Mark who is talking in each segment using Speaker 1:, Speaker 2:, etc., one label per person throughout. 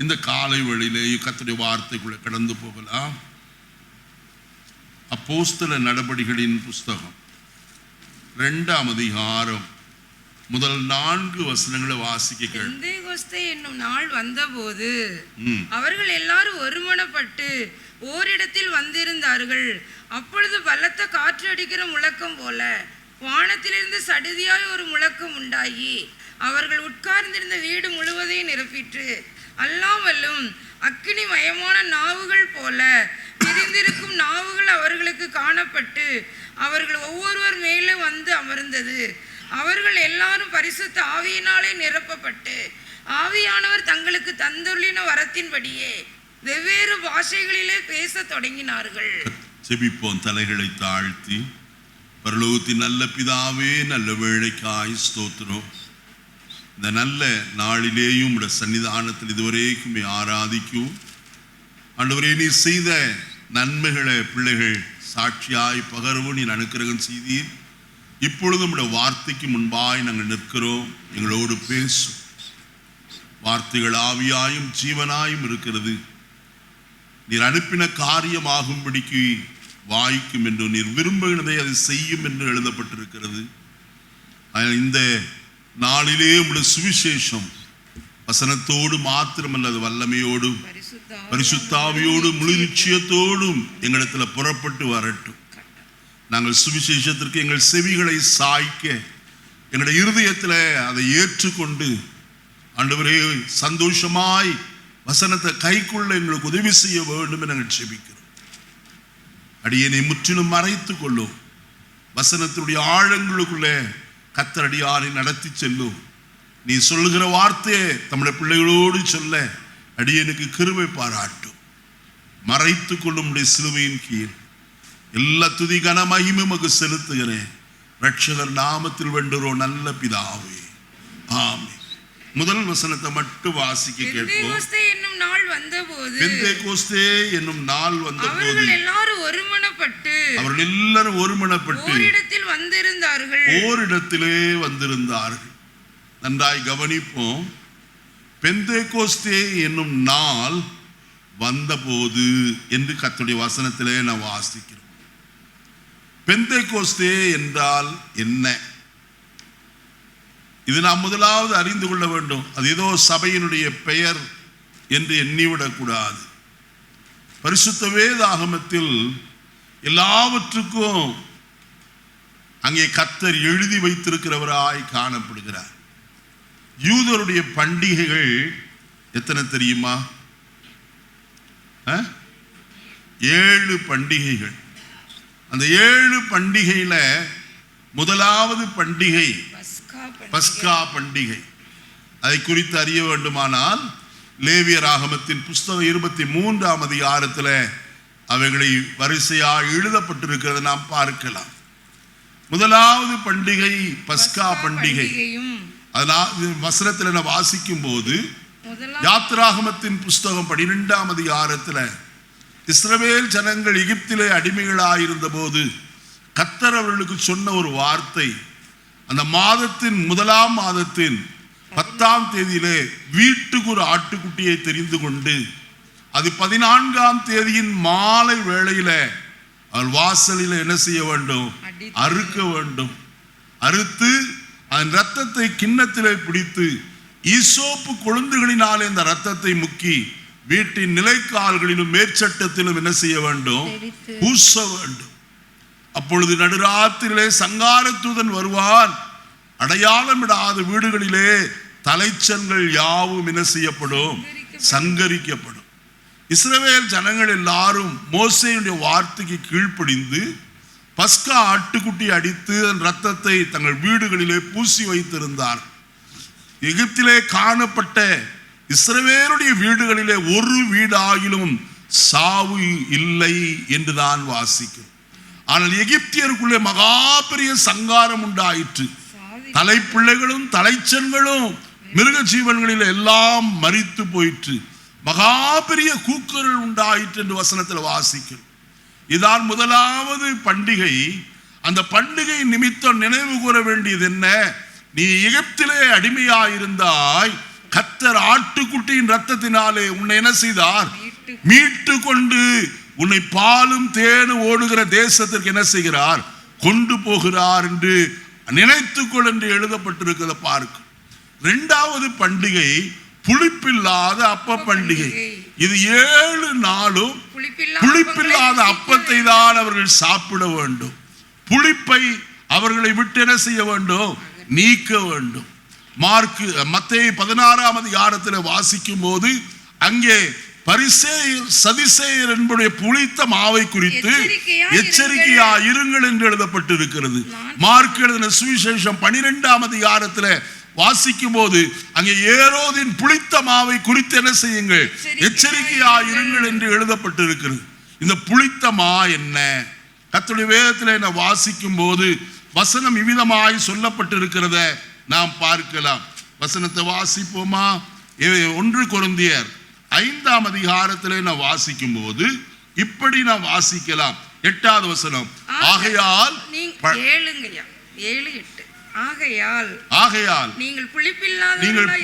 Speaker 1: இந்த காலை வேளையிலே கர்த்தருடைய வார்த்தைக்குள்ள கடந்து போகலாம். அப்போஸ்தல நடபடிகளின் புஸ்தகம் 2ஆம் அதிகாரம் முதல் 4 வசனங்களை வாசிக்க கேள்.
Speaker 2: பெந்தேகோஸ்தே என்னும் நாள் வந்தபோது அவர்கள் எல்லாரும் ஒருமனப்பட்டு ஓரிடத்தில் வந்திருந்தார்கள். அப்பொழுது பலத்த காற்று அடிக்கிற முழக்கம் போல வானத்திலிருந்து சடுதியாய் ஒரு முழக்கம் உண்டாகி அவர்கள் உட்கார்ந்திருந்த வீடு முழுவதையும் நிரப்பிற்று. அல்லாமலும் அக்கினி மயமான நாவுகள் போல பிரிந்திருக்கும் நாவுகள் அவர்களுக்கு காணப்பட்டு அவர்கள் ஒவ்வொருவர் மேலே வந்து அமர்ந்தது. அவர்கள் எல்லாரும் பரிசுத்த ஆவியினாலே நிரப்பப்பட்டு ஆவியானவர் தங்களுக்கு தந்துள்ளின வரத்தின்படியே வெவ்வேறு பாஷைகளிலே பேச தொடங்கினார்கள்.
Speaker 1: செபிப்போம். தலைகளை தாழ்த்தி. பரலோகத்தின் நல்ல பிதாவே, நல்ல வேளைக்காய் ஸ்தோத்திரம். இந்த நல்ல நாளிலேயும் உடைய சன்னிதானத்தில் இதுவரைக்கும் ஆராதிக்கும் ஆண்டவரே, நீ செய்த நன்மைகளை பிள்ளைகள் சாட்சியாய் பகர்வு நீ அனுக்கிரகம் செய்தீர். இப்பொழுது உடைய வார்த்தைக்கு முன்பாய் நாங்கள் நிற்கிறோம். எங்களோடு பேசும். வார்த்தைகள் ஆவியாயும் ஜீவனாயும் இருக்கிறது. நீர் அனுப்பின காரியமாகும்படிக்கு வாய்க்கும் என்று நீர் விரும்புகிறதை அதை செய்யும் என்று எழுதப்பட்டிருக்கிறது. இந்த நாளிலே உடைய சுவிசேஷம் வசனத்தோடு மாத்திரமல்ல, அது வல்லமையோடும் பரிசுத்தாவியோடும் முழு நிச்சயத்தோடும் எங்களிடத்தில் புறப்பட்டு வரட்டும். நாங்கள் சுவிசேஷத்திற்கு எங்கள் செவிகளை சாய்க்க, எங்களுடைய இருதயத்தில் அதை ஏற்றுக்கொண்டு ஆண்டவரே சந்தோஷமாய் வசனத்தை கைக்குள்ள எங்களுக்கு உதவி செய்ய வேண்டும் என்று நாங்கள் செபிக்கிறோம். அடியனை முற்றிலும் மறைத்து கொள்ளும். வசனத்தினுடைய ஆழங்களுக்குள்ளே கர்த்தர் அடியாரை நடத்தி செல்லும். நீ சொல்லுகிற வார்த்தையை நம்முடைய பிள்ளைகளோடு சொல்ல அடியனுக்கு கிருபை பாராட்டும். மறைத்து கொள்ளும் சிலுவையின் கீழ் எல்லா துதி கன மகிமை உமக்கு செலுத்துகிறேன். ரட்சகர் நாமத்தில் வேண்டுகிறோம் நல்ல பிதாவே, ஆமென். முதல் வசனத்தை மட்டும் வாசிக்க கேட்போம்.
Speaker 2: பெந்தேகோஸ்தே என்னும் நாள் வந்தபோது
Speaker 1: அவர்கள்
Speaker 2: எல்லாரும் ஒருமனப்பட்டு
Speaker 1: ஓரிடத்திலே வந்திருந்தார்கள். நன்றாய் கவனிப்போம். பெந்தேகோஸ்தே என்னும் நாள் வந்தபோது என்று கர்த்தருடைய வசனத்திலே நான் வாசிக்கிறோம். பெந்தேகோஸ்தே என்றால் என்ன? இது நாம் முதலாவது அறிந்து கொள்ள வேண்டும். அது ஏதோ சபையினுடைய பெயர் என்று எண்ணிவிடக்கூடாது. பரிசுத்த வேதாகமத்தில் எல்லாவற்றுக்கும் அங்கே கர்த்தர் எழுதி வைத்திருக்கிறவராய் காணப்படுகிறார். யூதருடைய பண்டிகைகள் எத்தனை தெரியுமா? 7 பண்டிகைகள். அந்த 7 பண்டிகையில முதலாவது பண்டிகை பஸ்கா பண்டிகை. அதை குறித்து அறிய வேண்டுமானால் லேவியராகமத்தின் புஸ்தகம் 23ஆம் அதிகாரத்தில் அவைகளை வரிசையாக எழுதப்பட்டிருக்கிறத நாம் பார்க்கலாம். முதலாவது பண்டிகை பஸ்கா பண்டிகை. அதனால் வசனத்தில் நான் வாசிக்கும் போது யாத்திராகமத்தின் புஸ்தகம் 12ஆம் அதிகாரத்தில் இஸ்ரவேல் ஜனங்கள் எகிப்திலே அடிமைகளாயிருந்த போது கர்த்தர் அவர்களுக்கு சொன்ன ஒரு வார்த்தை, அந்த மாதத்தின் முதலாம் மாதத்தின் 10ஆம் தேதியிலே வீட்டுக்கு ஒரு ஆட்டுக்குட்டியை தெரிந்து கொண்டு அது 14ஆம் தேதியின் மாலை வேளையில அவள் வாசலில் என்ன செய்ய வேண்டும்? அறுக்க வேண்டும். அறுத்து அதன் இரத்தத்தை கிண்ணத்திலே பிடித்து ஈசோப்பு கொழுந்துகளினாலே இந்த இரத்தத்தை முக்கி வீட்டின் நிலைக்கால்களிலும் மேற்சட்டத்திலும் என்ன செய்ய வேண்டும்? பூச வேண்டும். அப்பொழுது நடுராத்திரிலே சங்காரத்தூதன் வருவான். அடையாளமிடாத வீடுகளிலே தலைச்சன்கள் யாவும் என்ன செய்யப்படும்? சங்கரிக்கப்படும். இஸ்ரவேல் ஜனங்கள் எல்லாரும் மோசேயுடைய வார்த்தைக்கு கீழ்ப்படிந்து பஸ்கா ஆட்டுக்குட்டி அடித்து அதன் இரத்தத்தை தங்கள் வீடுகளிலே பூசி வைத்திருந்தார். எகிப்திலே காணப்பட்ட இஸ்ரவேலுடைய வீடுகளிலே ஒரு வீடாகிலும் சாவு இல்லை என்று தான் வாசிக்கிறோம். ஆனால் எகிப்தியருக்குள்ளே மகா பெரிய சங்காரம் உண்டாயிற்று. தலைப்பிள்ளைகளும் தலைச்சன்களும் மிருக ஜீவன்களில் எல்லாம் மரித்து போயிற்று. மகா பெரிய கூக்குரல் உண்டாயிற்று என்று வசனத்தில் வாசிக்கிறோம். இதான் முதலாவது பண்டிகை. அந்த பண்டிகை நிமித்தம் நினைவு கூற வேண்டியது என்ன? நீ எகிப்திலே அடிமையாயிருந்தாய், கர்த்தர் ஆட்டுக்குட்டியின் ரத்தத்தினாலே உன்னை என்ன செய்தார்? மீட்டு கொண்டு உன்னை பாலும் தேனும் ஓடுகிற தேசத்திற்கு என்ன செய்கிறார்? கொண்டு போகிறார் என்று நினைத்துக்கொள் என்று எழுதப்பட்டிருக்கிறத பார்க்கும். இரண்டாவது பண்டிகை புளிப்பில்லாத அப்ப பண்டிகை. இது 7 நாளும் புளிப்பில்லாத அப்பத்தை தான் அவர்கள் சாப்பிட வேண்டும். புளிப்பை அவர்களை விட்டு என்ன செய்ய வேண்டும்? நீக்க வேண்டும். மத்தேயு 16ஆம் அதிகாரத்தில் வாசிக்கும் போது அங்கே பரிசேயர் சதுசேயர் என்பதுடைய புளித்த மாவை குறித்து எச்சரிக்கையா இருங்கள் என்று எழுதப்பட்டிருக்கிறது. மார்க் எழுதின சுவிசேஷம் 12ஆம் அதிகாரத்தில் வாசிக்கும் போது அங்கே ஏரோதின் புளித்த மாவை குறித்து என்ன செய்யுங்கள்? எச்சரிக்கையா இருங்கள் என்று எழுதப்பட்டிருக்கிறது. இந்த புளித்த மா என்ன? கர்த்தருடைய வேதத்தில் நான் வாசிக்கும் போது வசனம் இவ்விதமாய் சொல்லப்பட்டிருக்கிறத நாம் பார்க்கலாம். வசனத்தை வாசிப்போமா? 1 கொரிந்தியர் 5ஆம் அதிகாரத்திலே நான் வாசிக்கும் போது இப்படி நான் வாசிக்கலாம். 8வது வசனம். ஆகையால் நீங்கள்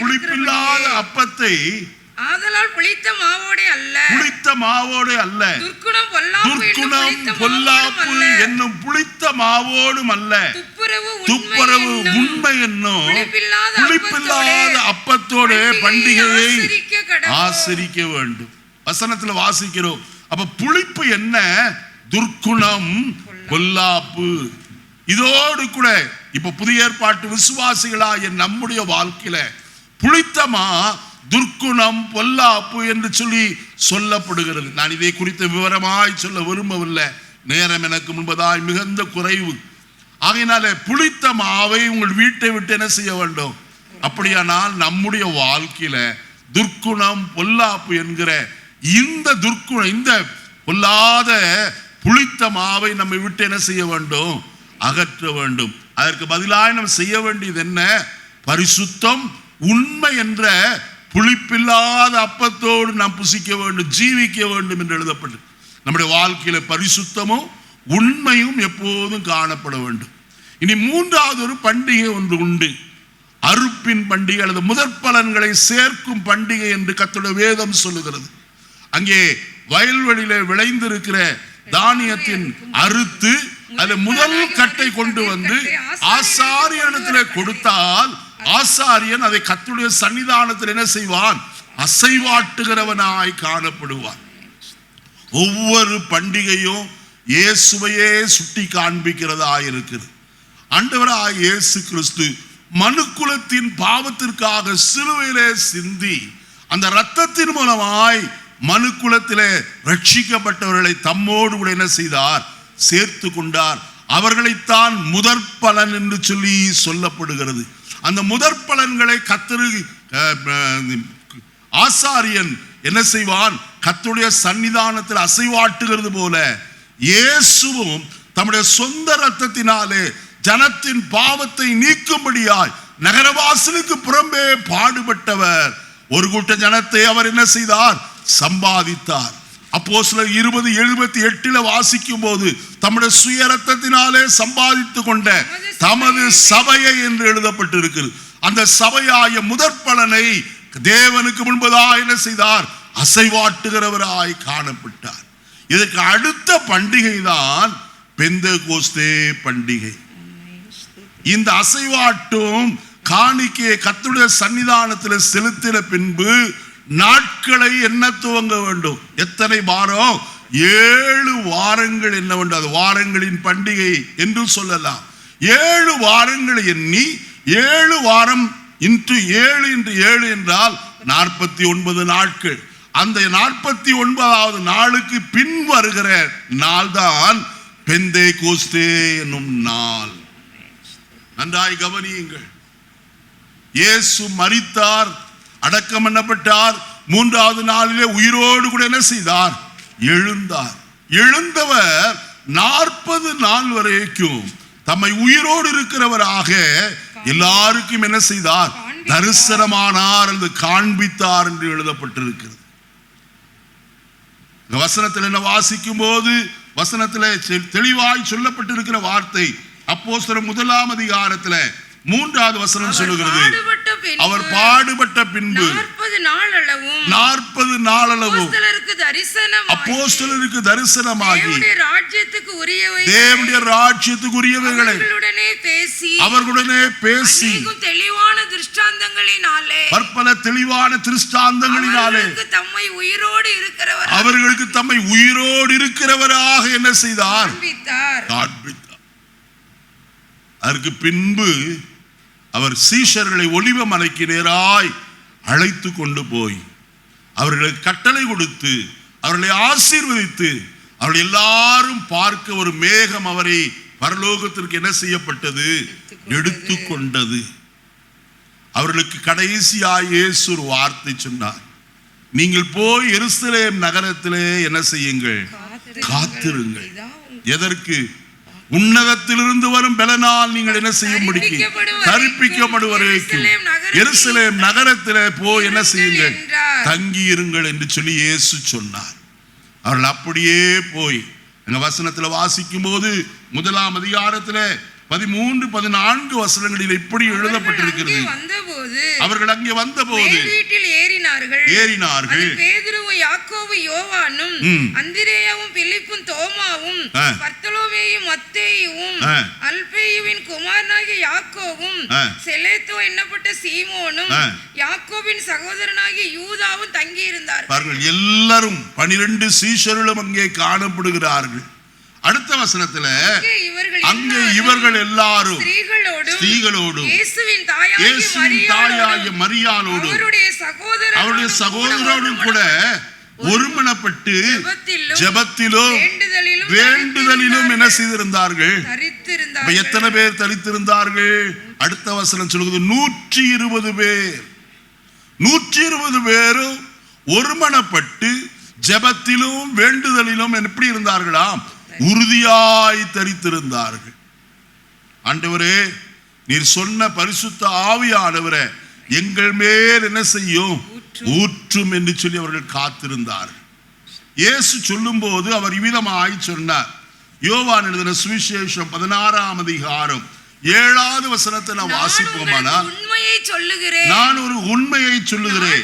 Speaker 1: புளிப்பில்லாத அப்பத்தை
Speaker 2: ஆதலால் புளித்த மாவோடே அல்ல துர்க்குணம்
Speaker 1: பொல்லாப்பு என்னும் புளித்த மாவோடும் அல்ல துப்புரவு உண்மை என்னும் புளிப்பில்லாத அப்பத்தோட பண்டிகையை ஆசரிக்க வேண்டும். வசனத்துல வாசிக்கிறோம். அப்ப புளிப்பு என்ன? துர்க்குணம் பொல்லாப்பு. இதோடு கூட இப்ப புதிய ஏற்பாட்டு விசுவாசிகளாகிய நம்முடைய வாழ்க்கையில புளித்தமா துர்க்குணம் பொல்லாப்பு என்று சொல்லி சொல்லப்படுகிறது. நான் இதை குறித்து விவரமாய் சொல்ல விரும்பவில்லை, நேரம் எனக்கு முன்பதாய் மிகுந்த குறைவு. ஆகையினால புளித்த மாவை உங்கள் வீட்டை விட்டு என்ன செய்ய வேண்டும்? அப்படியானால் நம்முடைய வாழ்க்கையில துர்க்குணம் பொல்லாப்பு என்கிற இந்த துர்க்குணம், இந்த பொல்லாத புளித்த மாவை நம்மை விட்டு என்ன செய்ய வேண்டும்? அகற்ற வேண்டும். அதற்கு பதிலாக நாம் செய்ய வேண்டியது என்ன? பரிசுத்தம் உண்மை என்ற புளிப்பில்லாத அப்பத்தோடு நாம் புசிக்க வேண்டும், ஜீவிக்க வேண்டும் என்று எழுதப்பட்டு நம்முடைய வாழ்க்கையில பரிசுத்தமும் உண்மையும் எப்போதும் காணப்பட வேண்டும். இனி 3வது ஒரு பண்டிகை ஒன்று உண்டு. அறுப்பின் பண்டிகை அல்லது முதற் பலன்களை சேர்க்கும் பண்டிகை என்று கர்த்தருடைய வேதம் சொல்லுகிறது. அங்கே வயல்வெளியில விளைந்திருக்கிற தானியத்தின் அறுத்து அதில் முதல் கட்டை கொண்டு வந்து ஆசாரியனிடத்தில் கொடுத்தால் ஆசாரியன் அதை கர்த்தருடைய சன்னிதானத்தில் என்ன செய்வான்? அசைவாட்டுகிறவனாய் காணப்படுவான். ஒவ்வொரு பண்டிகையும் இயேசுவையே சுட்டி காண்பிக்கிறதா இருக்கிறது. ஆண்டவராய் இயேசு கிறிஸ்து மனுக்குலத்தின் பாவத்திற்காக சிலுவையிலே சிந்தி அந்த இரத்தத்தின் மூலமாய் மனுக்குலத்திலே ரட்சிக்கப்பட்டவர்களை தம்மோடு கூட என்ன செய்தார்? சேர்த்து கொண்டார். அவர்களைத்தான் முதற் பலன் என்று சொல்லி சொல்லப்படுகிறது. அந்த முதற் பலன்களை கர்த்தரு ஆசாரியன் என்ன செய்வான்? கர்த்தருடைய சன்னிதானத்தில் அசைவாட்டுகிறது போல இயேசுவும் தம்முடைய சொந்த இரத்தத்தினாலே ஜனத்தின் பாவத்தை நீக்கும்படியாய் நகரவாசலுக்கு புறம்பே பாடுபட்டவர். ஒரு கூட்ட ஜனத்தை அவர் என்ன செய்தார்? சம்பாதித்தார். அப்போஸ்தலர் 20:78 வாசிக்கும் போது தம்முடைய சுய இரத்தத்தினாலே சம்பாதித்து கொண்ட தமது சபையை என்று எழுதப்பட்டிருக்கிறது. அந்த சபையாய முதற் பலனை தேவனுக்கு முன்பதாக என்ன செய்தார்? அசைவாட்டுகிறவராய் காணப்பட்டார். இதற்கு அடுத்த பண்டிகை தான் பெந்தெகோஸ்தே பண்டிகை. இந்த அசைவாட்டும் காணிக்கையை கர்த்தருடைய சன்னிதானத்தில் செலுத்தின பின்பு நாட்களை என்ன துவங்க வேண்டும்? எத்தனை வாரம்? 7 வாரங்கள் என்ன வேண்டும்? அது வாரங்களின் பண்டிகை என்று சொல்லலாம். 7 வாரங்களை எண்ணி 7 வாரம் இன்டு 7 இன்டு 7 என்றால் 49 நாட்கள். அந்த 49வது நாளுக்கு பின் வருகிற நாள் தான் பெந்தெகோஸ்தே என்னும் நாள். நன்றாய் கவனியுங்கள். இயேசு மரித்தார், அடக்கம் பண்ணப்பட்டார். 3வது நாளிலே உயிரோடு கூட என்ன செய்தார்? எழுந்தார். எழுந்தவர் 40 நாள் வரைக்கும் தம்மை உயிரோடு இருக்கிறவராக எல்லாருக்கும் என்ன செய்தார்? தரிசனமானார் அல்லது காண்பித்தார் என்று எழுதப்பட்டிருக்கிறது. வசனத்தில் என்ன வாசிக்கும் போது வசனத்தில் தெளிவாய் சொல்லப்பட்டிருக்கிற வார்த்தை அப்போஸ்தலர் 1ஆம் அதிகாரத்தில் மூன்றாவது வசனம் சொல்லுகிறது,
Speaker 2: பாடுபட்ட பின்பு
Speaker 1: அவர் பாடுபட்ட பின்பு
Speaker 2: 40 நாளளவும்
Speaker 1: 40 நாளளவும்
Speaker 2: அப்போஸ்தலருக்கு தரிசனமாகி
Speaker 1: தேவனுடைய ராஜ்யத்துக்கு உரியவைகளை அவர்களுடனே பேசி
Speaker 2: தெளிவான திருஷ்டாந்தங்களினாலே
Speaker 1: பற்பல தெளிவான திருஷ்டாந்தங்களினாலே அவர்களுக்கு தம்மை உயிரோடு இருக்கிறவராக என்ன செய்தார்? காண்பித்தார். அதற்கு பின்பு அவர் சீஷர்களை ஒலிவ மலைக்கு நேராய் அழைத்து கொண்டு போய் அவர்களுக்கு கட்டளை கொடுத்து அவர்களை ஆசீர்வதித்து அவர்கள் எல்லாரும் பார்க்க ஒரு மேகம் அவரை பரலோகத்திற்கு என்ன செய்யப்பட்டது? எடுத்துக்கொண்டது. அவர்களுக்கு கடைசியாய் இயேசு ஒரு வார்த்தை சொன்னார், நீங்கள் போய் எருசலேம் நகரத்திலே என்ன செய்யுங்கள்? காத்திருங்கள். எதற்கு? உன்னதத்திலிருந்து வரும் பலனால் நீங்கள் என்ன செய்யும்படிக்கு தரிப்பிக்கப்படுவதற்கு எருசலேம் நகரத்திலே போய் என்ன செய்யுங்கள்? தங்கியிருங்கள் என்று சொல்லி இயேசு சொன்னார். அவர்கள் அப்படியே போய் எங்க வசனத்துல வாசிக்கும் போது 1ஆம் அதிகாரத்திலே 13, 14 வசனங்களில் இப்படி எழுதப்பட்டிருக்கிறது, அவர்கள் அங்கே வந்தபோது
Speaker 2: வீட்டில் ஏறினார்கள். பேதுருவும் யாக்கோபு யோவானும் அந்திரேயாவும் பிலிப்பும் தோமாவும் பர்த்தலோமேயும் மத்தேயுவும் அல்பேயுவின் குமாரனாகிய யாக்கோவும் செலேத்தோ என்னப்பட்ட சீமோனும் யாக்கோபின் சகோதரனாகிய யூதாவும் தங்கி இருந்தார்கள்.
Speaker 1: எல்லாரும் 12 சீஷர்களும் அங்கே காணப்படுகிறார்கள். அடுத்த வசனத்துல அங்கே இவர்கள் எல்லாரும் ஸ்திரீகளோடும் இயேசுவின் தாயாகிய மரியாளோடும் அவருடைய சகோதரரோடும் கூட ஒருமனப்பட்டு ஜெபத்திலும் வேண்டுதலிலும் என்ன செய்திருந்தார்கள்? எத்தனை பேர் தரித்திருந்தார்கள்? அடுத்த வசனம் சொல்லுகிறது 120 பேர். 120 பேரும் ஒருமனப்பட்டு ஜெபத்திலும் வேண்டுதலிலும் எப்படி இருந்தார்களாம்? உறுதியாய் தரித்திருந்தார்கள். ஆண்டவரே, நீர் சொன்ன பரிசுத்த ஆவியானவரே எங்கள் மேல் என்ன செய்யும்? ஊற்றும் என்று சொல்லி அவர்கள் காத்திருந்தார்கள். இயேசு சொல்லும் போது அவர் இவ்விதமாய் சொன்னார். யோவான் எழுதின சுவிசேஷம் 16ஆம் அதிகாரம் 7வது வசனத்தை நாம் வாசிப்போமானால், நான் ஒரு உண்மையை சொல்லுகிறேன்,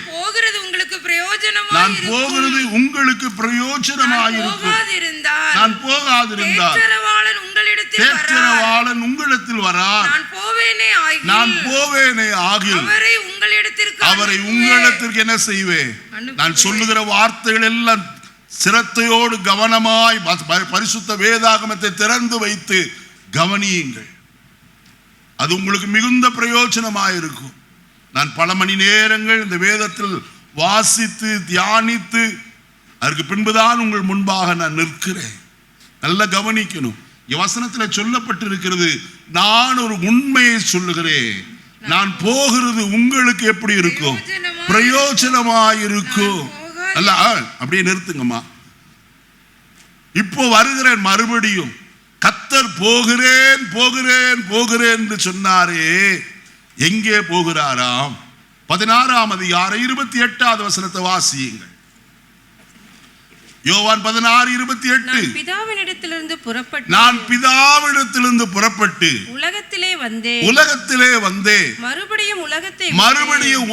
Speaker 1: நான் போகிறது உங்களுக்கு பிரயோஜனமாயிருக்கும். நான் போகாதிருந்தால் தேற்றரவாளன் உங்களிடத்தில் வரார். நான் போவேனே ஆகில் அவரை உங்களிடத்திற்கு என்ன செய்வேன்? நான் சொல்லுகிற வார்த்தைகள் எல்லாம் சிரத்தையோடு கவனமாய் பரிசுத்த வேதாகமத்தை திறந்து வைத்து கவனியுங்கள். அது உங்களுக்கு மிகுந்த பிரயோஜனமாயிருக்கும். நான் பல மணி நேரங்கள் இந்த வேதத்தில் வாசித்து தியானித்து அதற்கு பின்புதான் உங்கள் முன்பாக நான் நிற்கிறேன். நல்ல கவனிக்கணும். வசனத்தில் சொல்லப்பட்டிருக்கிறது, நான் ஒரு உண்மையை சொல்லுகிறேன், நான் போகிறது உங்களுக்கு எப்படி இருக்கும்? பிரயோஜனமாயிருக்கும். அல்ல, அப்படியே நிறுத்துங்கம்மா. இப்போ வருகிறேன் மறுபடியும். கர்த்தர் போகிறேன் போகிறேன் போகிறேன் என்று சொன்னாரே, எங்கே போகிறாராம்? 16ஆம் அதிகாரம் 28வது வசனத்தை வாசியுங்கள். யோவான் 16:28. நான் பிதாவினிடத்திலிருந்து புறப்பட்டு உலகத்திலே வந்தேன். மறுபடியும்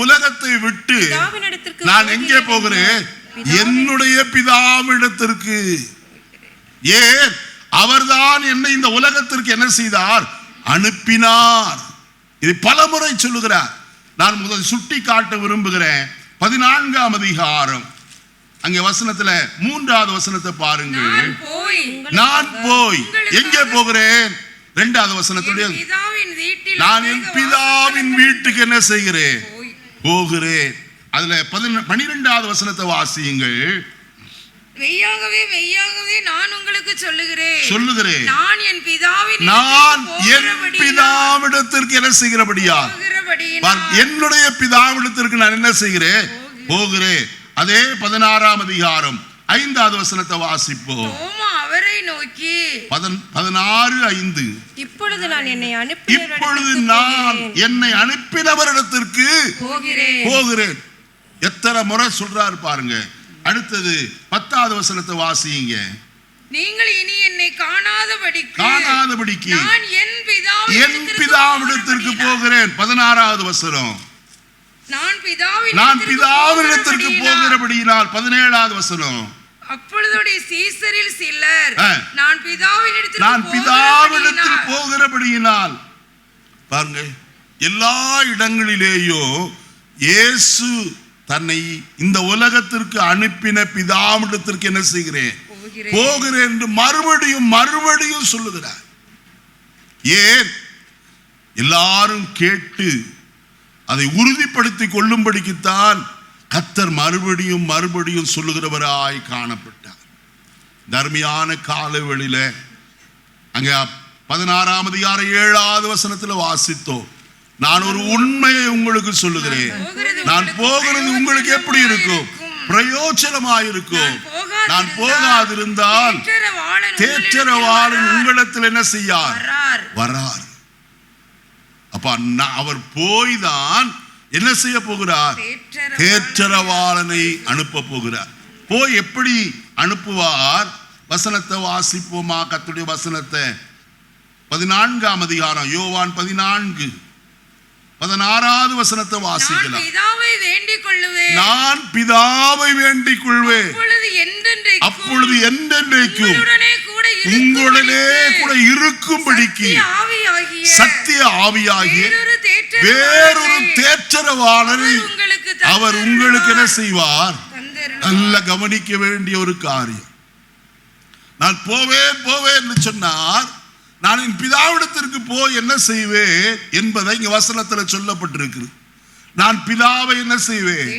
Speaker 1: உலகத்தை விட்டு நான் எங்கே போகிறேன்? என்னுடைய பிதாவினிடத்திற்கு. ஏன்? அவர்தான் என்னை இந்த உலகத்திற்கு என்ன செய்தார்? அனுப்பினார். இது பலமுறை சொல்லுகிறார். நான் முதல் சுட்டி காட்ட விரும்புகிறேன். 14ஆம் அதிகாரம் அங்கே வசனத்துல 3வது வசனத்தை பாருங்கள். நான் போய் எங்கே போகிறேன்? 2வது வசனத்துடைய நான் என் பிதாவின் வீட்டுக்கு என்ன செய்கிறேன்? போகிறேன். அதுல 12வது வசனத்தை வாசியுங்கள்.
Speaker 2: மெய்யாகவே மெய்யாகவே நான் உங்களுக்கு சொல்லுகிறேன், நான் என்
Speaker 1: பிதாவிடத்திற்கு என்ன செய்கிறபடியா? என்னுடைய பிதாவிடத்திற்கு நான் என்ன செய்கிறேன்? போகிறேன். அதே 16ஆம் அதிகாரம் 5வது வசனத்தை வாசிப்போம்.
Speaker 2: அவரை நோக்கி
Speaker 1: 16:5
Speaker 2: இப்பொழுது நான்
Speaker 1: என்னை அனுப்பினவரிடத்திற்கு போகிறேன். எத்தனை முறை சொல்றாரு பாருங்க. அடுத்தது 10வது வசனத்தை வாசியுங்க.
Speaker 2: நீங்கள் இனி என்னை காணாதபடிக்கு
Speaker 1: நான் என் பிதாவிடத்திற்கு போகிறேன். 16வது வசனம்.
Speaker 2: நான்
Speaker 1: பிதாவிடத்திற்கு போகிறபடியினால். 17வது வசனம்.
Speaker 2: அப்பொழுது சீசரில் சிலர் நான்
Speaker 1: பிதாவிடத்தில் போகிறபடியினால். பாருங்க, எல்லா இடங்களிலேயும் இயேசு தன்னை இந்த உலகத்திற்கு அனுப்பின பிதாவிடத்திற்கு என்ன செய்கிறேன், போகிறேன் என்று மறுபடியும் சொல்லுகிறார். ஏன்? எல்லாரும் கேட்டு அதை உறுதிப்படுத்திக் கொள்ளும்படிக்குத்தான் கர்த்தர் மறுபடியும் சொல்லுகிறவராய் காணப்பட்டார். தர்மியான காலவெளியில அங்க 16ஆம் அதிகாரம் 7வது வசனத்தில் வாசித்தோம். நான் ஒரு உண்மையை உங்களுக்கு சொல்லுகிறேன், நான் போகிறது உங்களுக்கு எப்படி இருக்கும்? பிரயோஜனமாயிருக்கும். நான் போகாதிருந்தால் தேற்றரவாளன் உங்களிடத்தில் என்ன செய்யார்? வரார். அப்ப அவர் போய்தான் என்ன செய்ய போகிறார்? தேற்றரவாளனை அனுப்ப போகிறார். போய் எப்படி அனுப்புவார்? வசனத்தை வாசிப்போமா? கர்த்தருடைய வசனத்தை 14ஆம் அதிகாரம் யோவான் 14 16வது வசனத்தை வாசிக்கலாம். நான் பிதாவை வேண்டிக் கொள்வேன், அப்பொழுது என்றென்றைக்கும் உங்களுடனே கூட இருக்கும்படிக்கு சத்திய ஆவியாகிய வேறொரு தேற்றரவாளரை அவர் உங்களுக்கு என்ன செய்வார்? நல்ல கவனிக்க வேண்டிய ஒரு காரியம். நான் போவேன் என்று சொன்னார். நான் என் பிதாவிடத்திற்கு போய் என்ன செய்வேன் என்பதை இங்க வசனத்தில் சொல்லப்பட்டிருக்கு. நான் பிதாவை என்ன செய்வேன்?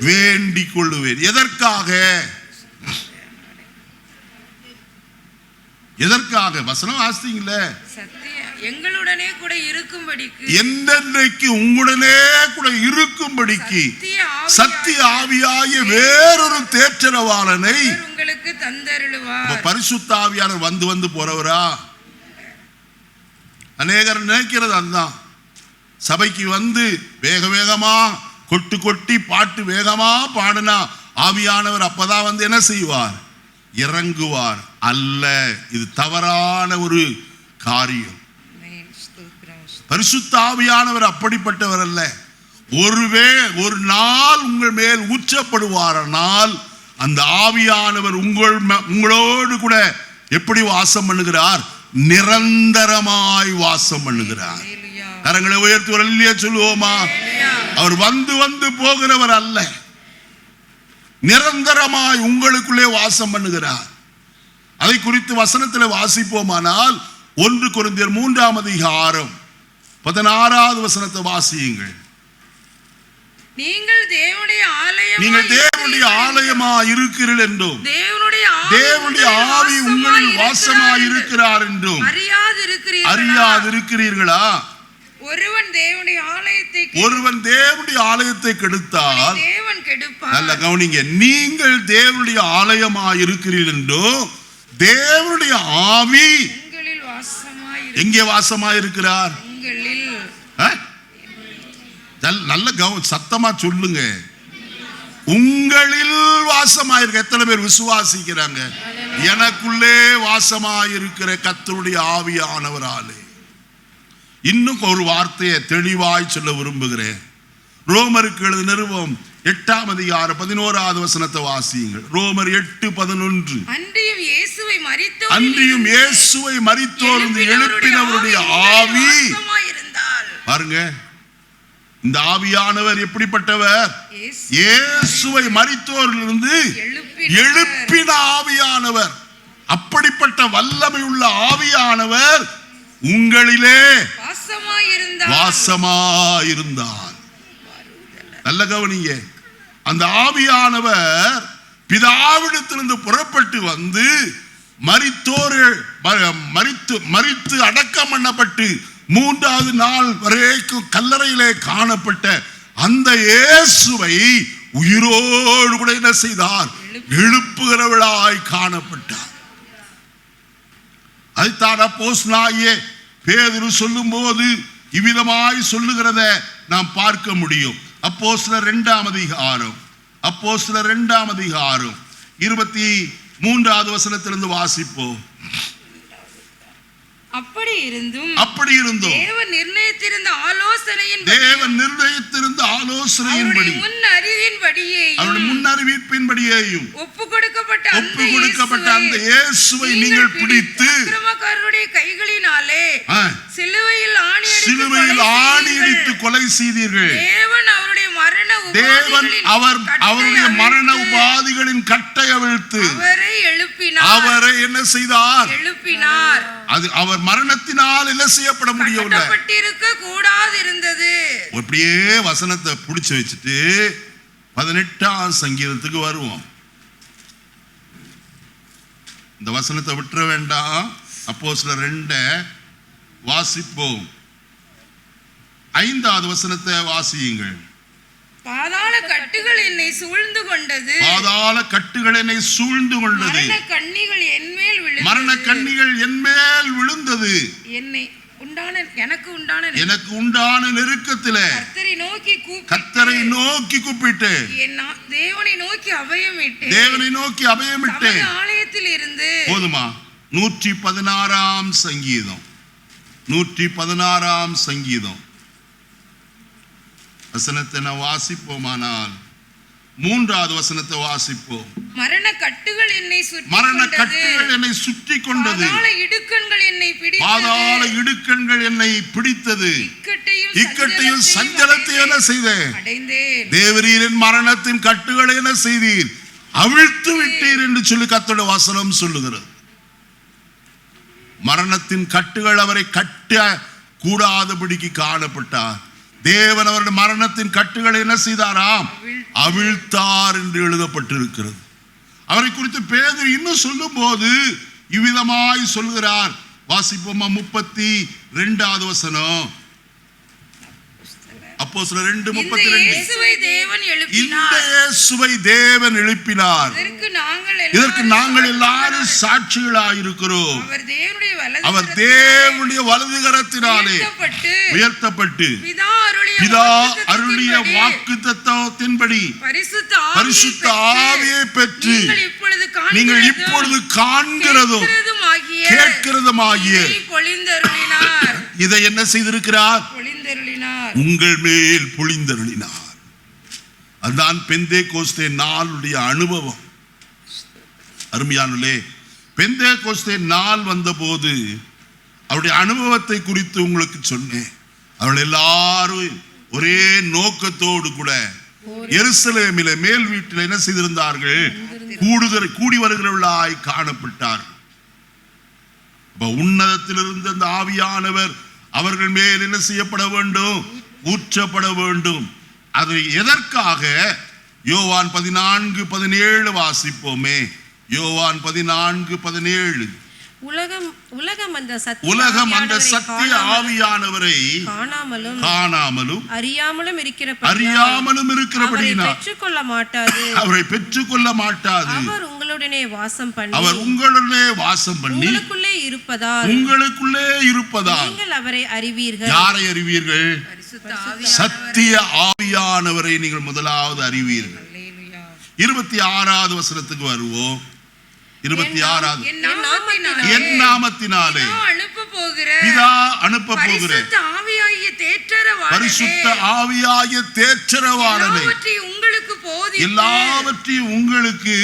Speaker 1: வேண்டிக் கொள்ளுவேன். எதற்காக? வசனம் வாசித்தீங்களே,
Speaker 2: எங்களுடனே கூட இருக்கும்படிக்கு,
Speaker 1: என்றென்றைக்கு உங்களுடனே கூட இருக்கும்படிக்கு சத்திய ஆவியாகிய வேறொரு தேற்றரவாளனை
Speaker 2: உங்களுக்கு தந்தருளுவார்.
Speaker 1: பரிசுத்த ஆவியானவர் வந்து போறவரா? அநேகர் நினைக்கிறது அதுதான். சபைக்கு வந்து வேகமா கொட்டி பாட்டு வேகமா பாடினா ஆவியானவர் அப்பதான் வந்து என்ன செய்வார்? இறங்குவார். அல்ல, இது தவறான ஒரு காரியம். பரிசுத்த ஆவியானவர் அப்படிப்பட்டவர் அல்ல. ஒரு நாள் உங்கள் மேல் ஊற்றப்படுவாரானால் அந்த ஆவியானவர் உங்களோடு கூட எப்படி வாசம் பண்ணுகிறார்? நிரந்தரமாய் வாசம் பண்ணுகிறார். கரங்களை உயர்த்தி ஒரு அல்லேலூயா சொல்லுவோமா? அவர் வந்து போகிறவர் அல்ல, நிரந்தரமாய் உங்களுக்குள்ளே வாசம் பண்ணுகிறார். அதை குறித்து வசனத்தில் வாசிப்போமானால் 1 கொரிந்தியர் 3ஆம் அதிகாரம் 16வது வசனத்தை வாசியுங்கள்.
Speaker 2: நீங்கள் தேவனுடைய
Speaker 1: ஆலயமா இருக்கிறீர்கள் என்றும் தேவனுடைய ஆவி உங்களில் வாசமாய் இருக்கிறார் என்றும் அறியாதிருக்கிறீர்களா?
Speaker 2: ஒருவன்
Speaker 1: தேவனுடைய ஆலயத்தை கெடுத்தால்
Speaker 2: தேவன் கெடுப்பார்.
Speaker 1: நல்ல கவனிங்க. நீங்கள் தேவனுடைய ஆலயமாய் இருக்கிறீர்கள் என்றும் தேவனுடைய ஆவி
Speaker 2: உங்களில்
Speaker 1: எங்கே வாசமாய் இருக்கிறார்? நல்ல சத்தமா சொல்லுங்க. உங்களில் வாசமாயிருக்க. எத்தனை பேர் விசுவாசிக்கிறாங்க? எனக்குள்ளே வாசமாயிருக்கிற கர்த்தருடைய ஆவியானவராலே. இன்னும் ஒரு வார்த்தையை தெளிவாய் சொல்ல விரும்புகிறேன். ரோமருக்கு எழுதின நிருபம் 8ஆம் அதிகாரம் 11வது வசனத்தை வாசியுங்கள். ரோமர் 8:11. அன்றியும் இயேசுவை மரித்தோரிலிருந்து எழுப்பினவருடைய ஆவி. பாருங்க, இந்த ஆவியானவர் எப்படிப்பட்டவர்? இயேசுவை மரித்தோரிலிருந்து எழுப்பின ஆவியானவர். அப்படிப்பட்ட வல்லமை உள்ள ஆவியானவர் உங்களிலே வாசமாயிருந்தார். நல்ல கவனிங்க. அந்த ஆவியானவர் பிதாவிடத்திலிருந்து புறப்பட்டு வந்து மரித்து அடக்கம் பண்ணப்பட்டு 3வது நாள் வரைக்கும் கல்லறையிலே காணப்பட்ட அந்த இயேசுவை உயிரோடு கூட என்ன செய்தார்? எழுப்புகிறவளாய் காணப்பட்டார். அதைத்தான் அப்போஸ்தலனாகிய பேதுரு சொல்லும் போது இவ்விதமாய் சொல்லுகிறத நாம் பார்க்க முடியும். அப்போஸ்தலர் 2ஆம் அதிகாரம் 23 3வது வசனத்திலிருந்து வாசிப்போம்.
Speaker 2: அப்படி இருந்தும் தேவன் நிர்ணயித்திருந்த ஆலோசனையின்படி
Speaker 1: அவருடைய முன்னறிவிப்பின்படியேயும்
Speaker 2: ஒப்பு கொடுக்கப்பட்ட
Speaker 1: அந்த இயேசுவை நீங்கள் பிடித்து
Speaker 2: அக்கிரமக்காரருடைய கைகளினாலே சிலுவையில்
Speaker 1: ஆணியடித்து கொலை செய்தீர்கள்.
Speaker 2: தேவன்
Speaker 1: அவருடைய மரண உபாதிகளின் கட்டை அவிழ்த்து அவரை என்ன செய்தார்?
Speaker 2: எழுப்பினார்.
Speaker 1: அது அவர் மரணத்தினால் என்ன செய்யப்பட முடியவில்லை,
Speaker 2: கூடாது இருந்தது.
Speaker 1: அப்படியே வசனத்தை புடிச்சு வச்சுட்டு 18ஆம் சங்கீதத்துக்கு வருவோம். இந்த வசனத்தை விட்டுற வேண்டாம். அப்போஸ்தலர் 2 வாசிப்போம். 5வது வசனத்தை வாசியுங்கள்.
Speaker 2: பாதாள கட்டுகள் என்னை சூழ்ந்து கொண்டது. மரண கண்ணிகள் என்மேல் விழுந்தது.
Speaker 1: எனக்கு உண்டான நெருக்கத்திலே கர்த்தரை நோக்கி கூப்பிட்டு
Speaker 2: தேவனை நோக்கி அபயமிட்டு ஆலயத்தில் இருந்து.
Speaker 1: போதுமா? 116ஆம் சங்கீதம் 116ஆம் சங்கீதம் வசனத்தை நான் வாசிப்போமானால் 3வது வசனத்தை வாசிப்போம்.
Speaker 2: மரண கட்டுகள் என்னை
Speaker 1: சுற்றி கொண்டது.
Speaker 2: பாதாள
Speaker 1: இடுக்கண்கள் என்னை பிடித்தது. இக்கட்டையும் சஞ்சலத்தையும் என்ன செய்தேன்? தேவரீரின் மரணத்தின் கட்டுகளை என்ன செய்தீர்? அவிழ்த்து விட்டீர் என்று சொல்லி கர்த்தருடைய வசனம் சொல்லுகிறது. மரணத்தின் கட்டுகள் அவரை கட்ட கூடாதபடிக்கு காணப்பட்டார். தேவன் அவருடைய மரணத்தின் கட்டுகளை என்ன செய்தாராம்? அவிழ்த்தார் என்று எழுதப்பட்டிருக்கிறது. அவரை குறித்து பேதுரு இன்னும் சொல்லும் போது இவ்விதமாய் சொல்கிறார். வாசிப்போமா? 32வது வசனம். அப்போஸ்தலர் 2:32. இந்த இயேசுவை தேவன் எழுப்பினார். இதற்கு நாங்கள் எல்லாரும் சாட்சிகளாய் இருக்கிறோம். அவர் தேவனுடைய வலதுகரத்தினாலே உயர்த்தப்பட்டு பிதா அருளிய வாக்குத்தத்தத்தின்படி பரிசுத்த ஆவியை பெற்று நீங்கள் இப்பொழுது காண்கிறதும் கேட்கிறதுமாகிய இதை என்ன செய்திருக்கிறார்? உங்கள் மேல் பொழிந்தருளினார். அதுதான் பெந்தேகோஸ்தே நாளுடைய அனுபவம். அருமையானே, பெந்தேகோஸ்தே நாள் வந்தபோது அவருடைய அனுபவத்தை குறித்து உங்களுக்கு சொன்னேன். அவர்கள் எல்லாரும் ஒரே நோக்கத்தோடு கூட எருசலேமில மேல் வீட்டில் என்ன செய்திருந்தார்கள்? கூடி வருகிறவர்களாய் காணப்பட்டார். உன்னதத்திலிருந்து அந்த ஆவியானவர் அவர்கள் மேல் என்ன செய்யப்பட வேண்டும்? ஊற்றப்பட வேண்டும். அது எதற்காக? யோவான் 14:17 வாசிப்போமே. யோவான் 14:17.
Speaker 3: உலகம் அந்த
Speaker 1: சத்திய ஆவியானவரை காணாமலும்
Speaker 3: அறியாமலும்
Speaker 1: இருக்கிறபடியினால் அவரை பெற்றுக்கொள்ள மாட்டாது.
Speaker 3: அவர் உங்களுடனே வாசம் பண்ணி உங்களுக்குள்ளே இருப்பதால் நீங்கள் அவரை அறிவீர்கள்.
Speaker 1: யாரை அறிவீர்கள்? சத்திய ஆவியானவரை நீங்கள் முதலாவது அறிவீர்கள். 26வது வசனத்துக்கு வருவோம். 26வது. என் நாமத்தினாலே பிதா அனுப்ப போகிற பரிசுத்த ஆவியாகிய தேற்றரவாளனை எல்லாவற்றையும் உங்களுக்கு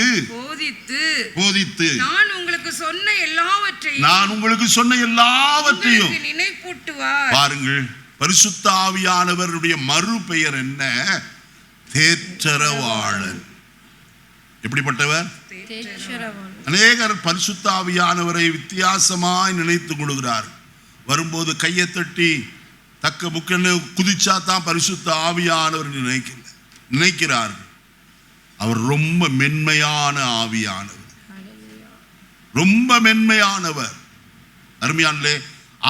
Speaker 1: போதித்து நான் உங்களுக்கு சொன்ன எல்லாவற்றையும்
Speaker 2: நினைப்பூட்டுவார்.
Speaker 1: பாருங்கள், பரிசுத்த ஆவியானவருடைய மறுபெயர் என்ன? தேற்றரவாளன். எப்படிப்பட்டவர்? அநேகர் பரிசுத்த ஆவியானவரை வித்தியாசமாய் நினைத்துக் கொள்கிறார். வரும்போது கையை தட்டி தக்க புக்கன்னு குதிச்சா தான் பரிசுத்த ஆவியானவர் நினைக்கிறார். அவர் ரொம்ப மென்மையான ஆவியானவர், ரொம்ப மென்மையானவர். அருமையானே,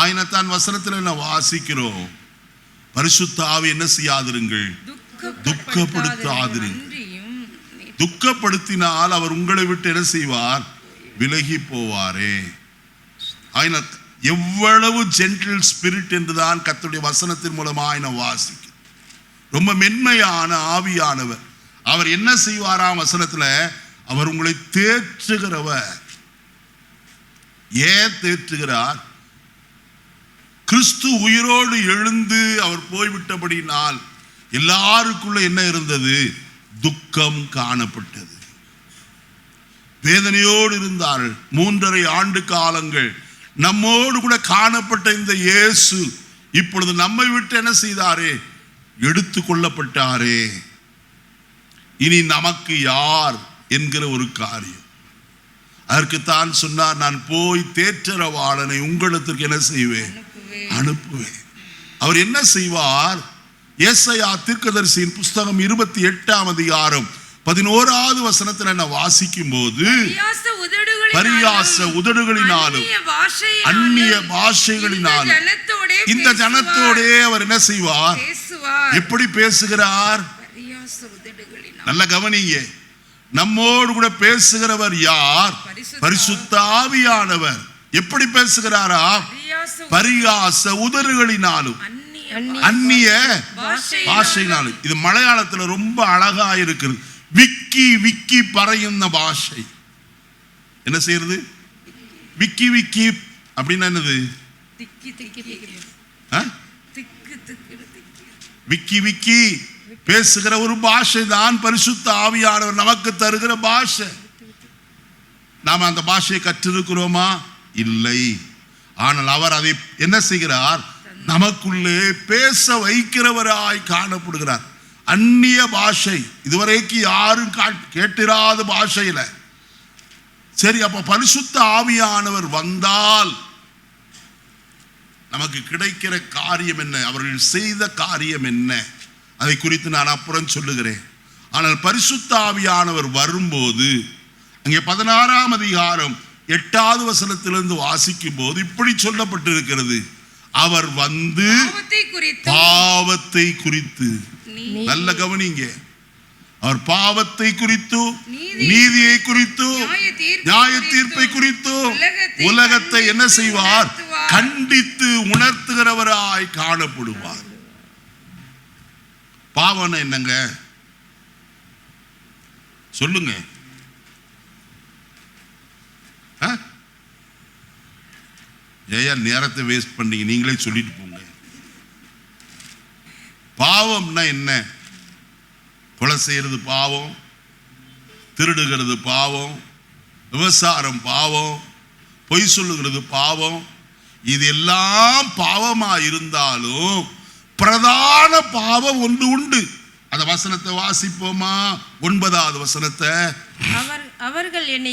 Speaker 1: ஆயினத்தான் வசனத்தில் என்ன வாசிக்கிறோம்? பரிசுத்த ஆவி என்ன செய்யாதிருங்கள்? துக்கப்படுத்தாதிருங்கள். துக்கப்படுத்தினால் அவர் உங்களை விட்டு என்ன செய்வார்? விலகி போவாரே. எவ்வளவு ஜென்டில் ஸ்பிரிட் என்றுதான் கர்த்தருடைய வசனத்தின் மூலமாக நான் வாசிக்கிறேன். ரொம்ப மென்மையான ஆவியானவர். அவர் என்ன செய்வாராம்? வசனத்துல அவர் உங்களை தேற்றுகிறவர். ஏன் தேற்றுகிறார்? கிறிஸ்து உயிரோடு எழுந்து அவர் போய்விட்டபடினால் எல்லாருக்குள்ள என்ன இருந்தது? துக்கம் காணப்பட்டது. வேதனையோடு இருந்தார்கள். 3.5 ஆண்டு காலங்கள் நம்மோடு கூட காணப்பட்ட இந்த இயேசு இப்பொழுது நம்மை விட்டு என்ன செய்தாரே? எடுத்து கொள்ளப்பட்டாரே. இனி நமக்கு யார் என்கிற ஒரு காரியம். அதற்குத்தான் சொன்னார், நான் போய் தேற்றரவாளனை உங்களிடத்திற்கு என்ன செய்வேன்? அனுப்புவேன். அவர் என்ன செய்வார்? ஏசாயா தீர்க்கதரிசியின் புஸ்தகம் 28ஆம் அதிகாரம் 11வது வசனத்தில் என்ன வாசிக்கும் போது, பரியாச உதடுகளினாலும் அந்நிய பாஷைகளினாலும் இந்த ஜனத்தோடே அவர் என்ன செய்வார்? எப்படி பேசுகிறார்? நல்ல கவனிங்க. நம்மோடு கூட பேசுகிறவர் யார்? பரிசுத்த ஆவியானவர். எப்படி பேசுகிறாரா? பரியாச உதடுகளினாலும் அந்நிய பாஷையினாலும். இது மலையாளத்துல ரொம்ப அழகா இருக்குது. விக்கி விக்கி பறையுന്ന பாஷை. என்ன செய்யறது? விக்கி விக்கி அப்படின்னா என்னது? விக்கி விக்கி பேசுகிற ஒரு பாஷை தான் பரிசுத்த ஆவியானவர் நமக்கு தருகிற பாஷை. நாம அந்த பாஷையை கற்றிருக்கிறோமா? இல்லை. ஆனால் அவர் அதை என்ன செய்கிறார்? நமக்குள்ளே பேச வைக்கிறவராய் காணப்படுகிறார். அந்நிய பாஷை, இதுவரைக்கும் யாரும் கேட்டிராத பாஷையில. சரி, அப்ப பரிசுத்த ஆவியானவர் வந்தால் நமக்கு கிடைக்கிற காரியம் என்ன? அவர்கள் செய்த காரியம் என்ன? அதை குறித்து நான் அப்புறம் சொல்லுகிறேன். ஆனால் பரிசுத்த ஆவியானவர் வரும்போது அங்கே 16ஆம் அதிகாரம் 8வது வசனத்திலிருந்து வாசிக்கும் போது இப்படி சொல்லப்பட்டிருக்கிறது, அவர் வந்து பாவத்தை குறித்து. நல்ல கவனிங்க. அவர் பாவத்தை குறித்து, நீதியை குறித்து, நியாய தீர்ப்பை குறித்து உலகத்தை என்ன செய்வார்? கண்டித்து உணர்த்துகிறவராய் காணப்படுவார். பாவம் என்னங்க? சொல்லுங்க. ஏன் நேரத்தை வேஸ்ட் பண்ணீங்க? நீங்களே சொல்லிட்டு போங்க. பாவம்னா என்ன? கொலை செய்யறது பாவம், திருடுகிறது பாவம், விபசாரம் பாவம், பொய் சொல்லுகிறது பாவம். இது எல்லாம் பாவமா இருந்தாலும் பிரதான பாவம் ஒன்று உண்டு. அந்த வசனத்தை வாசிப்போமா? 9வது வசனத்தை.
Speaker 3: அவர்கள் என்னை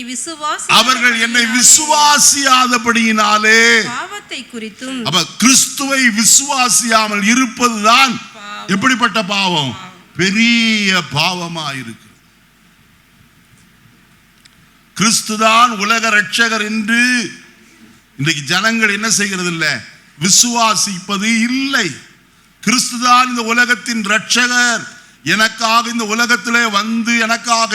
Speaker 1: விசுவாசியாதபடியினாலே
Speaker 3: பாவத்தை குறித்தும்.
Speaker 1: அப்ப கிறிஸ்துவை விசுவாசியாமல் இருப்பதுதான் எப்படிப்பட்ட பாவம்? பெரிய பாவமா இருக்கு. கிறிஸ்துதான் உலக ரட்சகர் என்று இன்றைக்கு ஜனங்கள் என்ன செய்கிறது? இல்லை, விசுவாசிப்பது இல்லை. கிறிஸ்துதான் இந்த உலகத்தின் ரட்சகர், எனக்காக இந்த உலகத்திலே வந்து எனக்காக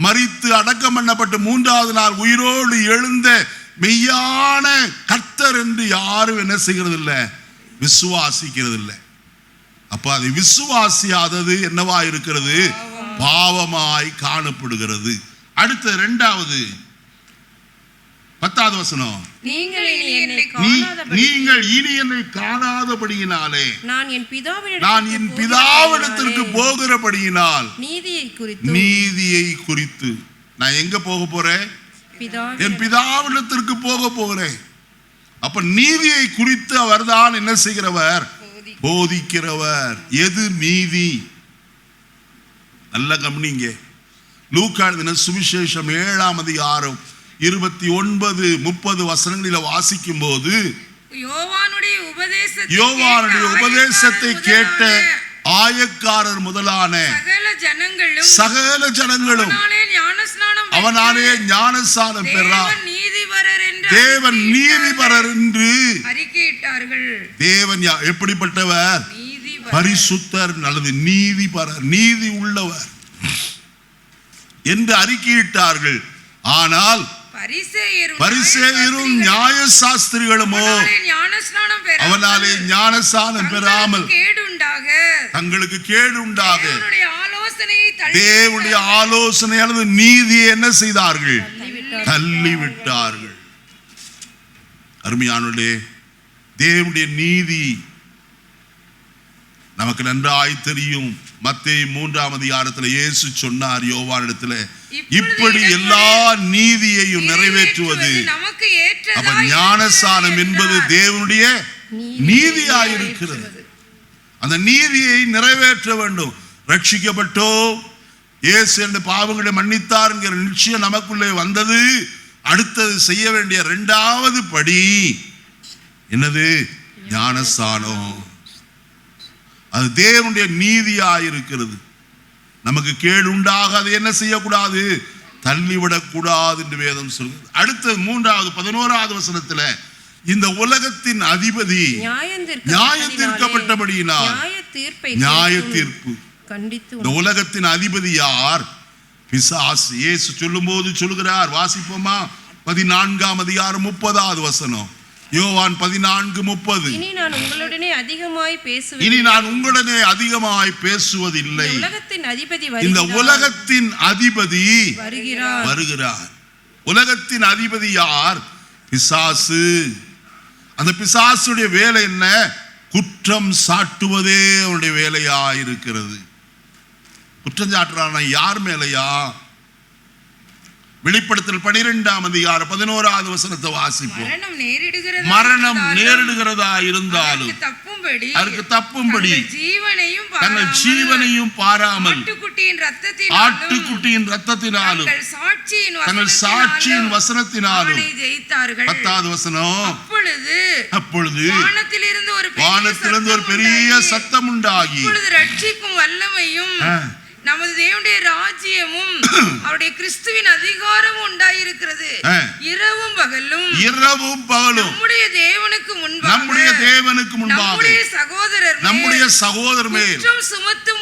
Speaker 1: மரித்து அடக்கம் பண்ணப்பட்டு 3வது நாள் உயிரோடு எழுந்த மெய்யான கர்த்தர் என்று யாரும் என்ன செய்கிறது இல்லை? விசுவாசிக்கிறது இல்லை. அப்ப அதை விசுவாசியாதது என்னவா இருக்கிறது? பாவமாய் காணப்படுகிறது. அடுத்த 2வது 10வது வசனம். நீங்கள் இனி என்னை காணாதபடியினாலே நான் என் பிதாவிடத்திற்கு போகிறபடியினால் நீதியை குறித்து. நான் எங்க போக போறேன்? என் பிதாவிடத்திற்கு போக போகிறேன். அப்ப நீதியை குறித்து அவர்தான் என்ன செய்கிறவர்? போதிக்கிறவர். எது நீதி? நல்ல கவனிங்க. லூக்கா எழுதின சுவிசேஷம் 7ஆம் அதிகாரம் 29-30 வசனங்களில் வாசிக்கும் போது, யோவானுடைய உபதேசத்தை கேட்ட ஆயக்காரர் முதலான சகல ஜனங்களும் அவனாலே ஞானஸ்நானம் பெறார், தேவன் நீதிபரர் என்று அறிக்கையிட்டார்கள். தேவன் எப்படிப்பட்டவர்? பரிசுத்தர் அல்லது நீதிபரர், நீதி உள்ளவர் என்று அறிக்கையிட்டார்கள். ஆனால் பரிசேயரும் நியாய சாஸ்திரிகளுமோ அவனாலே ஞானஸ்நானம் பெறாமல் தங்களுக்கு கேடு உண்டாக தேவனுடைய ஆலோசனையானது நீதியை என்ன செய்தார்கள்? தள்ளிவிட்டார்கள். அருமையானவர்களே, தேவனுடைய நீதி நமக்கு நன்றாய் தெரியும். மத்தேயு 3ஆம் அதிகாரத்தில் இயேசு சொன்னார் யோவானிடத்தில், இப்படி எல்லா நீதியையும் நிறைவேற்றுவது. அப்ப ஞானஸ்நானம் என்பது தேவனுடைய நீதியாயிருக்கிறது. அந்த நீதியை நிறைவேற்ற வேண்டும். ரட்சிக்கப்பட்டோம், இயேசு என்ற பாவங்களை மன்னித்தார் என்கிற நிச்சயம் நமக்குள்ளே வந்தது. அடுத்தது செய்ய வேண்டிய 2வது படி என்னது? ஞானஸ்நானம். அது தேவனுடைய நீதியாயிருக்கிறது. நமக்கு கேடு உண்டாக அதை என்ன செய்யக்கூடாது? தள்ளிவிடக்கூடாது என்று வேதம் சொல்கிறது. அடுத்தது 3வது 11வது வசனத்தில், இந்த உலகத்தின் அதிபதி நியாயம் தீர்க்கப்பட்டபடியினால் நியாய தீர்ப்பு. இந்த உலகத்தின் அதிபதி யார்? பிசாசு. இயேசு சொல்லும் போது சொல்லுகிறார், வாசிப்போமா? 14ஆம் அதிகாரம் 30வது வசனம். யோவான் 14:30.
Speaker 3: இனி நான் உங்களுடனே அதிகமாய் பேசுவதில்லை. இந்த உலகத்தின் அதிபதி வருகிறார். உலகத்தின் அதிபதி யார்? பிசாசு. அந்த பிசாசுடைய வேலை என்ன? குற்றம் சாட்டுவதே அவனுடைய வேலையா இருக்கிறது. குற்றம் சாட்டுறான யார் மேலையா? வெளிப்படுத்தல் 12ஆம் அதிகாரம் 11வது வசனத்தை வாசிப்போம். மரணம் நேரிடுகிறதா இருந்தாலும் அதற்கு தப்பும்படி தங்கள் ஜீவனையும் பாராமல் ஆட்டுக்குட்டியின் ரத்தத்தினாலும் தங்கள் சாட்சியின் வசனத்தினாலும். 10வது வசனம். அப்பொழுது வானத்திலிருந்து ஒரு பெரிய சத்தம் உண்டாகி,
Speaker 2: ரட்சிக்கும் வல்லமையும் நமது தேவனுடைய ராஜ்யமும் அவருடைய கிறிஸ்துவின் அதிகாரமும் உண்டாயிருக்கிறது. இரவும் பகலும் நம்முடைய தேவனுக்கு முன்பாக நம்முடைய சகோதரர் மேல்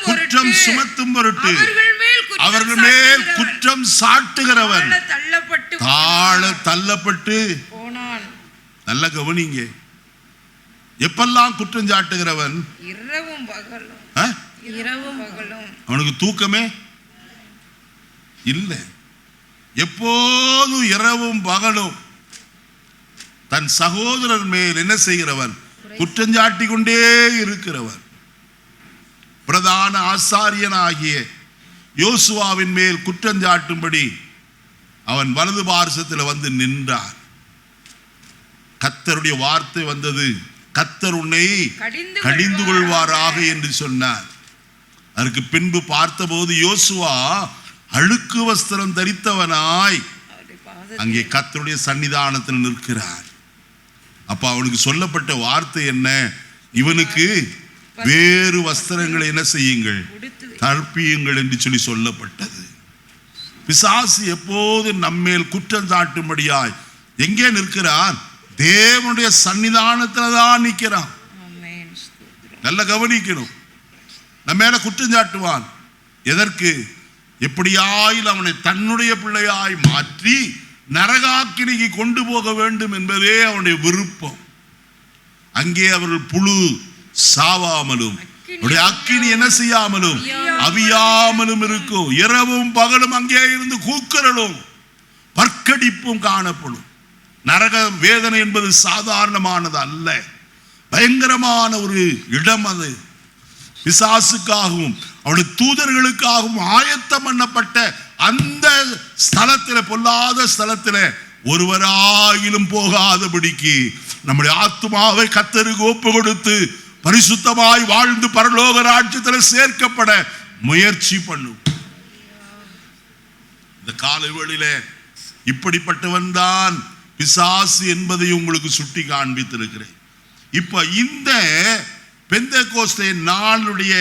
Speaker 2: குற்றம் சுமத்தும் பொருட்டு
Speaker 1: அவர்கள் மேல் குற்றம் சாட்டுகிறவன் தாழ தள்ளப்பட்டு போனான். நல்ல கவனிங்க. எப்பெல்லாம் குற்றம் சாட்டுகிறவன்?
Speaker 2: இரவும் பகலும்.
Speaker 1: அவனுக்கு தூக்கமே இல்லை. எப்போதும் இரவும் பகலும் தன் சகோதரர் மேல் என்ன செய்கிறவன்? குற்றஞ்சாட்டி கொண்டே இருக்கிறவன். பிரதான ஆசாரியனாகிய யோசுவாவின் மேல் குற்றஞ்சாட்டும்படி அவன் வலது பார்சத்தில் வந்து நின்றான். கர்த்தருடைய வார்த்தை வந்தது, கர்த்தர் உன்னை கடிந்து கொள்வாராக என்று சொன்னார். அதற்கு பின்பு பார்த்தபோது யோசுவா அழுக்கு வஸ்திரம் தரித்தவனாய் அங்கே கர்த்தருடைய சன்னிதானத்தில் நிற்கிறார். அப்ப அவனுக்கு சொல்லப்பட்ட வார்த்தை என்ன? இவனுக்கு வேறு வஸ்திரங்களை என்ன செய்யுங்கள்? தற்பியுங்கள் என்று சொல்லி சொல்லப்பட்டது. பிசாசு எப்போது நம்மேல் குற்றம் சாட்டும்படியாய் எங்கே நிற்கிறான்? தேவனுடைய சன்னிதானத்தில் தான் நிற்கிறான். நல்ல கவனிக்கணும். நம்ம மேல குற்றம் சாட்டுவான். எதற்கு? எப்படியாயில் அவனை தன்னுடைய பிள்ளையாய் மாற்றி நரகாக்கினிக்கு கொண்டு போக வேண்டும் என்பதே அவனுடைய விருப்பம். அங்கே அவர்கள் புழு சாவாமலும் அக்கினி என்ன செய்யாமலும் அவியாமலும் இருக்கும். இரவும் பகலும் அங்கே இருந்து கூக்குரலும் பற்கடிப்பும் காணப்படும். நரக வேதனை என்பது சாதாரணமானது அல்ல, பயங்கரமான ஒரு இடம். அது பிசாசுக்காகவும் அவருடைய தூதர்களுக்காகவும் ஆயத்தம் பண்ணப்பட்ட அந்த ஸ்தலத்தில், பொல்லாத ஸ்தலத்தில் ஒருவராயிலும் போகாதபடிக்கு நம்முடைய ஆத்துமாவை கர்த்தருக்கு ஒப்பு கொடுத்து பரிசுத்தமாய் வாழ்ந்து பரலோக ராஜ்யத்தில் சேர்க்கப்பட முயற்சி பண்ணும். இந்த காலை வேளையில இப்படிப்பட்டவன் தான் பிசாசு என்பதை உங்களுக்கு சுட்டி காண்பித்திருக்கிறேன். இப்ப இந்த பெந்தெகோஸ்தே நாளுடைய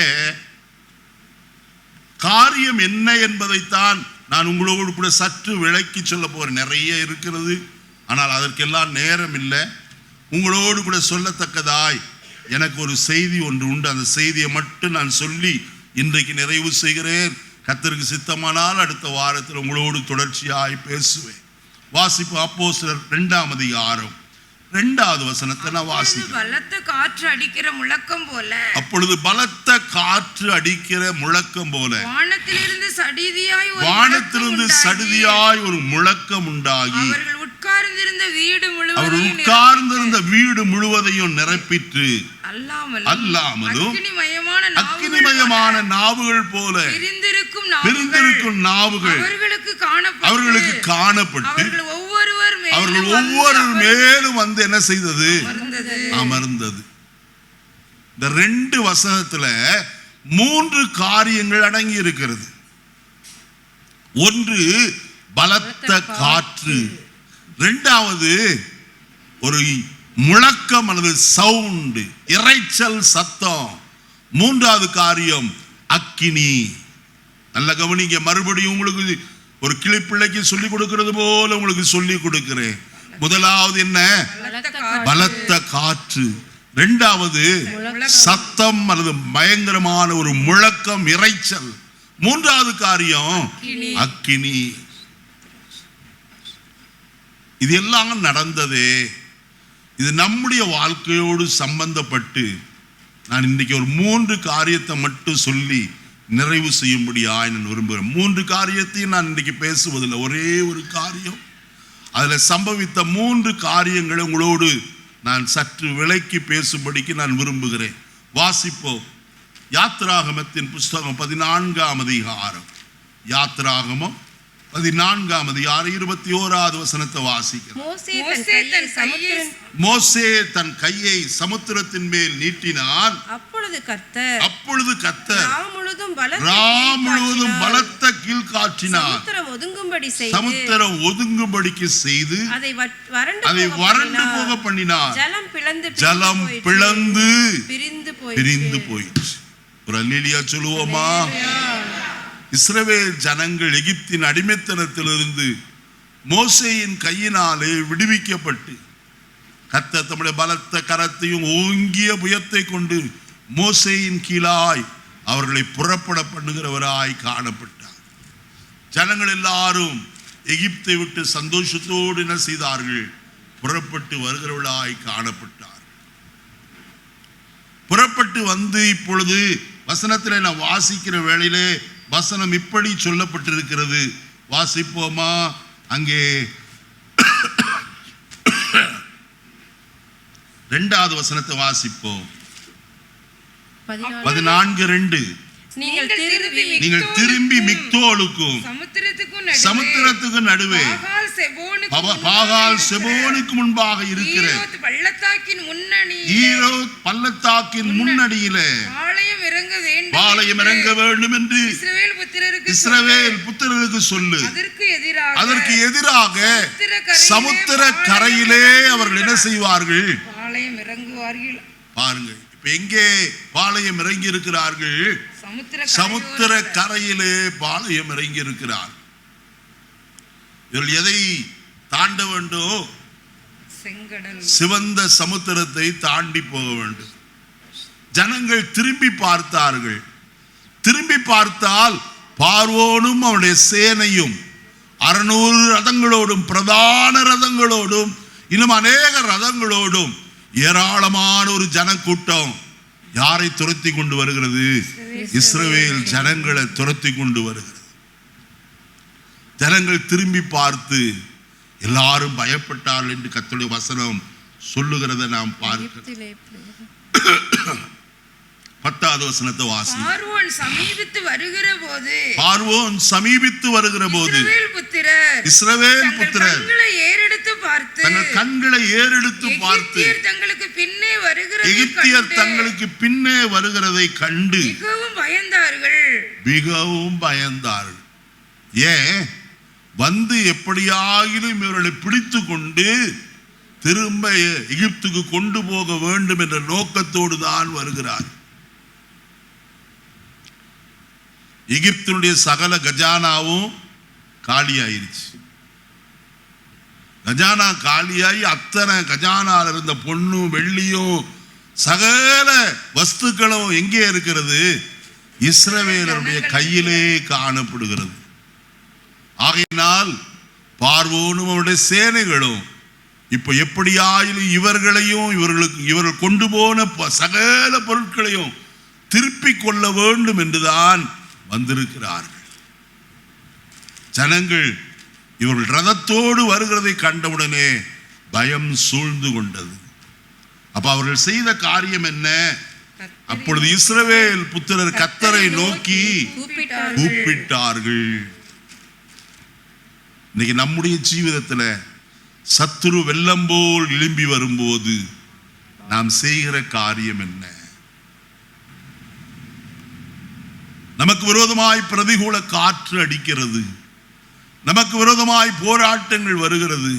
Speaker 1: காரியம் என்ன என்பதைத்தான் நான் உங்களோடு கூட சற்று விளக்கி சொல்ல போறேன். நிறைய இருக்கிறது, ஆனால் அதற்கெல்லாம் நேரம் இல்லை. உங்களோடு கூட சொல்லத்தக்கதாய் எனக்கு ஒரு செய்தி ஒன்று உண்டு. அந்த செய்தியை மட்டும் நான் சொல்லி இன்றைக்கு நிறைவு செய்கிறேன். கர்த்தருக்கு சித்தமானால் அடுத்த வாரத்தில் உங்களோடு தொடர்ச்சியாய் பேசுவேன். வாசிப்பு அப்போஸ்தலர் 2ஆம் அதிகாரம் 2வது வசனத்தை நான் வாசிக்கிறேன்.
Speaker 2: பலத்த காற்று அடிக்கிற முழக்கம் போல,
Speaker 1: அப்பொழுது பலத்த காற்று அடிக்கிற முழக்கம் போல,
Speaker 2: வானத்திலிருந்து
Speaker 1: சடிதியாய் ஒரு முழக்கம் உண்டாகி
Speaker 2: அவர்கள் உட்கார்ந்திருந்த
Speaker 1: வீடு முழுவதையும் நிரப்பிற்று. அல்லாமலும் அக்கினிமயமான நாவுகள் போல பிரிந்திருக்கும் நாவுகள் அவர்களுக்கு காணப்பட்டு அவர்கள் ஒவ்வொரு மேலும் வந்து என்ன செய்தது? அமர்ந்தது. இந்த 2 வசனத்துல 3 காரியங்கள் அடங்கி இருக்கிறது. ஒன்று பலத்த காற்று, 2வது ஒரு முழக்கம் அல்லது சவுண்ட், இரைச்சல் சத்தம், 3வது காரியம் அக்கினி. நல்ல கவனிங்க. மறுபடியும் உங்களுக்கு ஒரு கிளிப்பிள்ளைக்கு சொல்லிக் கொடுக்கிறது போல உங்களுக்கு சொல்லிக் கொடுக்கிறேன். முதலாவது என்ன? பலத்த காற்று. 2வது சத்தம் அல்லது பயங்கரமான ஒரு முழக்கம், இரைச்சல். 3வது காரியம் அக்கினி. இது எல்லாம் நடந்ததே. இது நம்முடைய வாழ்க்கையோடு சம்பந்தப்பட்டு நான் இன்னைக்கு ஒரு 3 காரியத்தை மட்டும் சொல்லி நிறைவு செய்யும்படியாய் நான் விரும்புகிறேன். 3 காரியத்தையும் நான் இன்னைக்கு பேசுவதில்லை. ஒரே ஒரு காரியம், அதில் சம்பவித்த 3 காரியங்களை உங்களோடு நான் சற்று விளக்கி பேசும்படிக்கு நான் விரும்புகிறேன். வாசிப்போம். யாத்திராகமத்தின் புஸ்தகம் 14ஆம் அதிகாரம். யாத்திராகமம் 14ஆம் அதிகாரம் 21வது வசனத்தை வாசிக்கிறோம். மோசே தன் கையை சமுத்திரத்தின் மேல் நீட்டினான். அப்பொழுது கர்த்தர் ராம் முழுவதும் பலத்த கீழ்காற்றினார். சமுத்திரம் ஒதுங்கும்படிக்கு செய்து அதை வறண்டு போக பண்ணினார். ஜலம் பிளந்து பிரிந்து போயிற்று. ஒரு அல்லேலூயா சொல்லுவோமா? இஸ்ரவேல் ஜனங்கள் எகிப்தின் அடிமைத்தனத்திலிருந்து மோசேயின் கையினாலே விடுவிக்கப்பட்டு கர்த்தர் தம்முடைய பலத்த கரத்தையும் ஓங்கிய புயத்தை கொண்டு மோசேயின் கீழாய் அவர்களை புறப்பட பண்ணுகிறவராய் காணப்பட்டார். ஜனங்கள் எல்லாரும் எகிப்தை விட்டு சந்தோஷத்தோடு என்ன செய்தார்கள்? புறப்பட்டு வருகிறவர்களாய் காணப்பட்டார். புறப்பட்டு வந்து இப்பொழுது வசனத்தில் நான் வாசிக்கிற வேளையிலே வசனம் இப்படி சொல்லப்பட்டிருக்கிறது. வாசிப்போமா? அங்கே 2வது வசனத்தை வாசிப்போம். 14:2 நீங்கள் திரும்பி மிக்தோலுக்கும் சமுத்திரத்துக்கு நடுவே பாகால் செபோனுக்கு முன்பாக இருக்கிற ஈரோத் பள்ளத்தாக்கின் முன்னணியிலே பாளையம் இறங்க வேண்டும் என்று இஸ்ரவேல் புத்திரருக்கு சொல்லு. அதற்கு எதிராக சமுத்திர கரையிலே அவர்கள் என்ன செய்வார்கள்?
Speaker 2: பாளையம் இறங்குவார்கள்.
Speaker 1: பாருங்க, இப்ப எங்கே பாளையம் இறங்கி இருக்கிறார்கள்? சமுத்திர கரையிலே பாளையம் இறங்கி இருக்கிறார். இவர்கள் எதை தாண்ட வேண்டும்? சிவந்த சமுத்திரத்தை தாண்டி போக வேண்டும். ஜனங்கள் திரும்பி பார்த்தார்கள். திரும்பி பார்த்தால் பார்வோனும் அவனுடைய சேனையும் 600 ரதங்களோடும் பிரதான ரதங்களோடும் இன்னும் அநேக ரதங்களோடும் ஏராளமான ஒரு ஜனக்கூட்டம் யாரை துரத்தி கொண்டு வருகிறது? இஸ்ரவேல் ஜனங்களை துரத்தி கொண்டு வருகிறது. ஜனங்கள் திரும்பி பார்த்து எல்லாரும் பயப்பட்டார்கள் என்று கர்த்தருடைய வசனம் சொல்லுகிறதை நாம் பார்க்கிறோம். 10வது வசனத்தை வாசி.
Speaker 2: பார்வோன் சமீபித்து வருகிற போது
Speaker 1: இஸ்ரவேல் புத்திரர்
Speaker 2: தங்கள் கண்களை ஏறெடுத்து பார்த்து
Speaker 1: எகிப்தியர் தங்களுக்கு பின்னே வருகிறதை கண்டு மிகவும் பயந்தார்கள். ஏன்? வந்து எப்படியாகிலும் இவர்களை பிடித்து கொண்டு திரும்ப எகிப்துக்கு கொண்டு போக வேண்டும் என்ற நோக்கத்தோடு தான் வருகிறார். எகிப்தினுடைய சகல கஜானாவும் காலியாயிருச்சு. கஜானா காலியாகி அத்தனை கஜானால இருந்த பொன்னும் வெள்ளியும் சகல வஸ்துக்களும் எங்கே இருக்கிறது? இஸ்ரவேலருடைய கையிலே காணப்படுகிறது. ஆகையினால் பார்வோனும் அவருடைய சேனைகளும் இப்ப எப்படியாயிலும் இவர்களையும் இவர்கள் கொண்டு போன சகல பொருட்களையும் திருப்பி கொள்ள வேண்டும் என்றுதான் வந்திருக்கிறார்கள். ஜனங்கள் இவர்கள் ரதத்தோடு வருகிறதை கண்டவுடனே பயம் சூழ்ந்து கொண்டது. அப்ப அவர்கள் செய்த காரியம் என்ன? அப்பொழுது இஸ்ரவேல் புத்திரர் கர்த்தரை நோக்கி கூப்பிட்டார்கள். இன்னைக்கு நம்முடைய ஜீவிதத்துல சத்துரு வெள்ளம் போல் எழும்பி வரும்போது நாம் செய்கிற காரியம் என்ன? நமக்கு விரோதமாய் பிரதிகூல காற்று அடிக்கிறது, நமக்கு விரோதமாய் போராட்டங்கள் வருகிறது.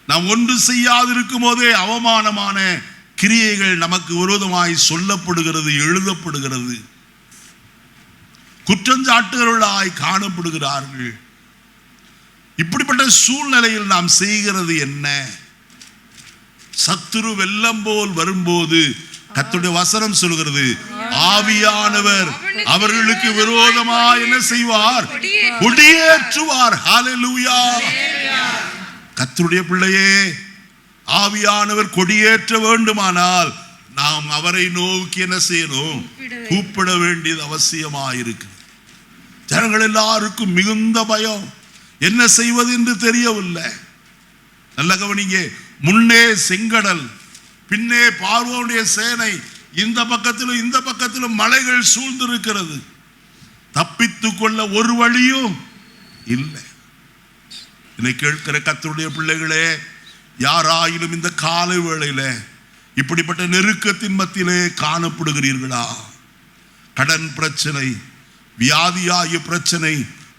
Speaker 1: நாம் ஒன்று செய்யாதிருக்கும் போதே அவமானமான கிரியைகள் நமக்கு விரோதமாய் சொல்லப்படுகிறது, எழுதப்படுகிறது. குற்றஞ்சாட்டுகளாய் காணப்படுகிறார்கள். இப்படிப்பட்ட சூழ்நிலையில் நாம் செய்கிறது என்ன? சத்துரு வெள்ளம் போல் வரும்போது கர்த்தருடைய வசனம் சொல்கிறது, ஆவியானவர் அவர்களுக்கு விரோதமாய் என்ன செய்வார்? கொடியேற்றுவார். ஹல்லேலூயா. கர்த்தருடைய பிள்ளையே, ஆவியானவர் கொடியேற்ற வேண்டுமானால் நாம் அவரை நோக்கி என்ன செய்யணும்? கூப்பிட வேண்டியது அவசியமாயிருக்கு. ஜனங்கள் எல்லாருக்கும் மிகுந்த பயம், என்ன செய்வது என்று தெரியவில்லை. நல்ல கவனிங்க, முன்னே செங்கடல், பின்னே பார்வோனுடைய சேனை, இந்த பக்கத்திலும் இந்த பக்கத்திலும் மலைகள் சூழ்ந்திருக்கிறது. தப்பித்துக் கொள்ள ஒரு வழியும் இல்லை. இன்னைக்கு கேட்கிற கர்த்தருடைய பிள்ளைகளே, யாராயிலும் இந்த காலை வேளையில இப்படிப்பட்ட நெருக்கத்தின் மத்தியிலே காணப்படுகிறீர்களா? கடன் பிரச்சனை, வியாதியாகிய பிரச்சனை,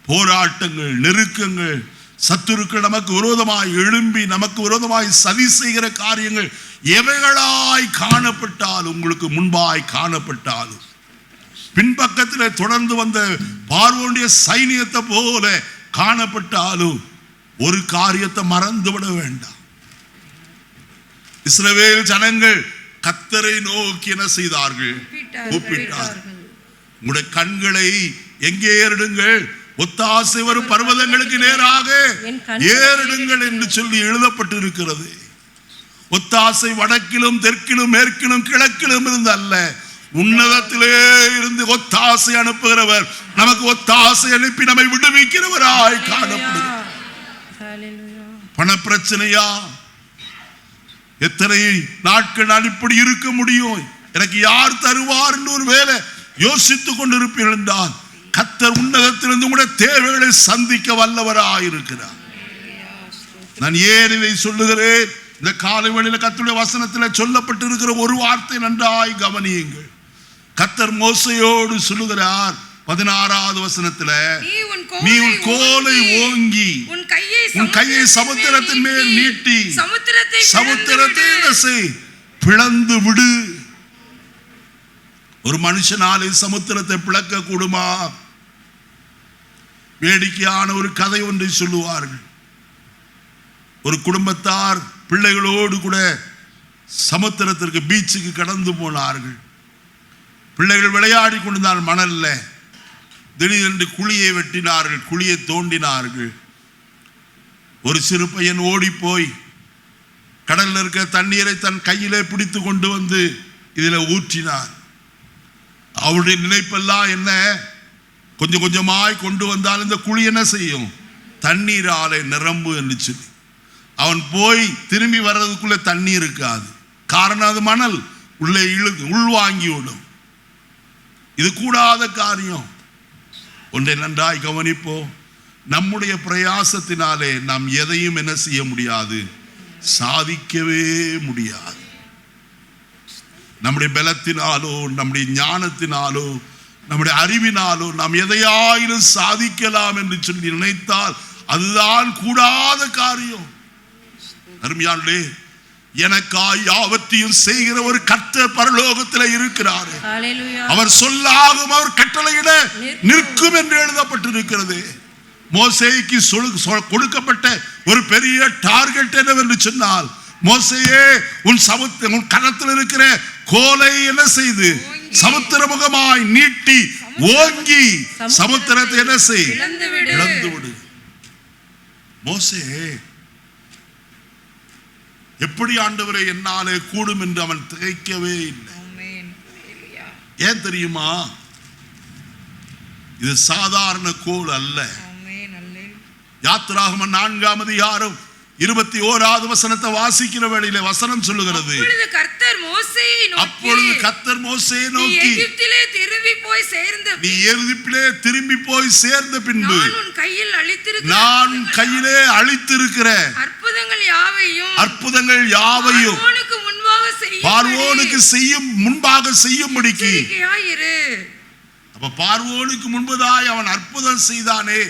Speaker 1: போராட்டங்கள், நெருக்கங்கள், சத்துருக்கள் நமக்கு விரோதமாய் எழும்பி நமக்கு விரோதமாய் சதி செய்கிற காரியங்கள் எவைகளாய் காணப்பட்டாலும், உங்களுக்கு முன்பாய் காணப்பட்டாலும், பின்பக்கத்தில் தொடர்ந்து வந்த பார்வோனுடைய சைனியத்தை போல காணப்பட்டாலும், ஒரு காரியத்தை மறந்துவிட வேண்டாம். இஸ்ரவேல் ஜனங்கள் கர்த்தரை நோக்கி என்ன செய்தார்கள்? கூப்பிட்டார்கள். உங்களுடைய கண்களை எங்கே ஏறிடுங்கள்? ஒத்தாசை வரும் பர்வதங்களுக்கு நேராக ஏறிடுங்கள் என்று சொல்லி எழுதப்பட்டு இருக்கிறது. ஒத்தாசை வடக்கிலும் தெற்கிலும் மேற்கிலும் கிழக்கிலும் இருந்து அல்ல, உன்னதத்திலே இருந்து ஒத்தாசை அனுப்புகிறவர், நமக்கு ஒத்தாசை அனுப்பி நம்மை விடுவிக்கிறவராய் காணப்படுகிறார். பண பிரச்சனையா? எத்தனை நாட்கள் நான் இப்படி இருக்க முடியும், எனக்கு யார் தருவார் என்று ஒரு வேளை யோசித்துக் கொண்டிருப்பீர்கள் என்றால், கர்த்தர் உன்னதத்திலிருந்து உங்களுடைய தேவைகளை சந்திக்க வல்லவராயிருக்கிறார். நான் ஏன் இதை சொல்லுகிறேன்? இந்த காலை வேளையில கர்த்தருடைய வசனத்தில் சொல்லப்பட்டிருக்கிற ஒரு வார்த்தை நன்றாய் கவனியுங்கள். கர்த்தர் மோசேயோடு சொல்லுகிறார் 16வது வசனத்துல, நீ உன் கோலை ஓங்கி உன் கையை சமுத்திரத்தின் மேல் நீட்டி சமுத்திரத்தை பிளந்து விடு. ஒரு மனுஷனாலே சமுத்திரத்தை பிளக்க கூடுமா? வேடிக்கையான ஒரு கதை ஒன்றை சொல்லுவார்கள். ஒரு குடும்பத்தார் பிள்ளைகளோடு கூட சமுத்திரத்திற்கு, பீச்சுக்கு கடந்து போனார்கள். பிள்ளைகள் விளையாடி கொண்டிருந்தார் மணல்ல. திடீரென்று குழியை வெட்டினார்கள், குழியை தோண்டினார்கள். ஒரு சிறு பையன் ஓடி போய் கடல்ல இருக்க தண்ணீரை தன் கையிலே பிடித்து கொண்டு வந்து இதில் ஊற்றினார். அவருடைய நினைப்பெல்லாம் என்ன? கொஞ்சம் கொஞ்சமாய் கொண்டு வந்தால் இந்த குழி என்ன செய்யும்? தண்ணீராலே நிரம்பு என்று சொல்லி. அவன் போய் திரும்பி வர்றதுக்குள்ள தண்ணீர் இருக்காது. காரணம் அது மணல் உள்ளே உள்வாங்கி விடும். இது கூடாத காரியம். ஒன்றை நன்றாய் கவனிப்போம். நம்முடைய பிரயாசத்தினாலே நாம் எதையும் என்ன செய்ய முடியாது? சாதிக்கவே முடியாது. நம்முடைய பலத்தினாலோ, நம்முடைய ஞானத்தினாலோ, நம்முடைய அறிவினாலோ நாம் எதையாயிலும் சாதிக்கலாம் என்று சொல்லி நினைத்தால் அதுதான் கூடாத காரியம். அருமையானே, எனக்காய் யாவற்றையும் செய்கிற ஒரு கர்த்தர் பரலோகத்தில் இருக்கிறார். அவர் சொல்லாகும், அவர் கட்டளையிட நிற்கும் என்று எழுதப்பட்டிருக்கிறது. மோசேக்கு கொடுக்கப்பட்ட ஒரு பெரிய டார்கெட் என்னவென்று சொன்னால், மோசேயே உன் கரத்தில் இருக்கிற கோலை என்ன செய்து சமுத்திரமுகமாய் நீட்டி ஓங்கி சமுத்திரத்தை என்ன செய்? இழந்து விடு. மோசே எப்படி ஆண்டவரே என்னாலே கூடும் என்று அவன் திகைக்கவே இல்லை.
Speaker 2: ஆமென். ஹalleluya.
Speaker 1: ஏன் தெரியுமா? இது சாதாரண கோல் அல்ல.
Speaker 2: ஆமென். ஹalleluya.
Speaker 1: யாத்திராகமம் 4ஆம் அதிகாரம் 21வது வசனத்தை வாசிக்கிற வேளையிலே வசனம் சொல்லுகிறது,
Speaker 2: அப்பொழுது கர்த்தர் மோசேயை நோக்கி நீ எகிப்திலே திரும்பி போய் சேர்ந்த பின்பு நான் உன் கையிலே அளித்திருக்கிற அற்புதங்கள் யாவையும் பார்வோனுக்கு முன்பாக செய்யும்படிக்கு. அப்ப பார்வோனுக்கு முன்பதாய் அவன் அற்புதம் செய்தானே,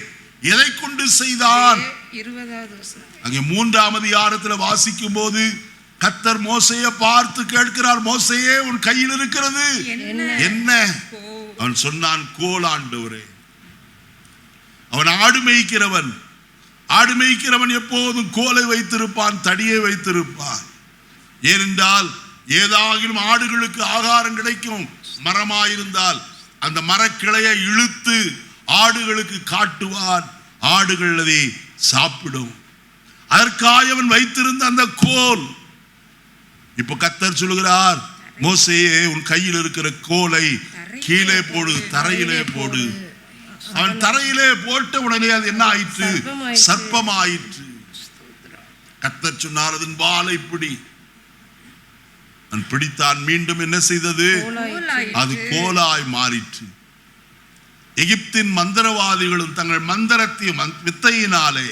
Speaker 2: எதை கொண்டு செய்தான்? 20வது வசனம்
Speaker 1: அங்கே 3ஆம் அதிகாரத்தில் வாசிக்கும் போது கர்த்தர் மோசேயை பார்த்து கேட்கிறார், மோசேயே உன் கையில் இருக்கிறது என்ன? அவன் சொன்னான், கோல் ஆண்டவரே. அவன் ஆடு மேய்க்கிறவன் எப்போதும் கோலை வைத்திருப்பான், தடியை வைத்திருப்பான். ஏனென்றால் ஏதாகிலும் ஆடுகளுக்கு ஆகாரம் கிடைக்கும் மரமாயிருந்தால் அந்த மரக்கிளையை இழுத்து ஆடுகளுக்கு காட்டுவான், ஆடுகள் அதை சாப்பிடும். அதற்காக அவன் வைத்திருந்த அந்த கோல். இப்ப கர்த்தர் சொல்லுகிறார், மோசேயே உன் கையில் இருக்கிற கோலை கீழே போடு, தரையிலே போடு. அவன் தரையிலே போட்ட உடனே அது என்ன ஆயிற்று? சர்ப்பமாயிற்று. கர்த்தர் சொன்னார், அதன் வாலை பிடி. அவன் பிடித்தான், மீண்டும் என்ன செய்தது? அது கோலாய் மாறிற்று. எகிப்தின் மந்திரவாதிகளும் தங்கள் மந்திரத்தையும் வித்தையினாலே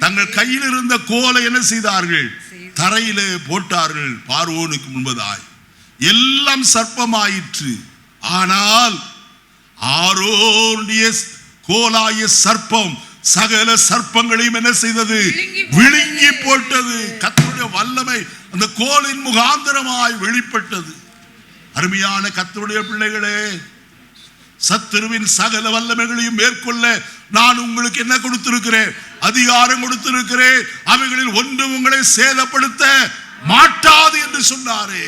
Speaker 1: தங்கள் கையில் இருந்த கோலை என்ன செய்தார்கள்? தரையிலே போட்டார்கள். பார்வோனுக்கு முன்பதாய் எல்லாம் சர்ப்பமாயிற்று. ஆனால் ஆரோனுடைய கோலாய சர்ப்பம் சகல சர்ப்பங்களையும் என்ன செய்தது? விழுங்கி போட்டது. கர்த்தருடைய வல்லமை அந்த கோலின் முகாந்தரமாய் வெளிப்பட்டது. அருமையான கர்த்தருடைய பிள்ளைகளே, சத்துருவின் சகல வல்லமைகளையும் மேற்கொள்ள நான் உங்களுக்கு என்ன கொடுத்திருக்கிறேன்? அதிகாரம் கொடுத்திருக்கிறேன். அவைகளில் ஒன்று உங்களை சேதப்படுத்த மாட்டாது என்று சொன்னாரே.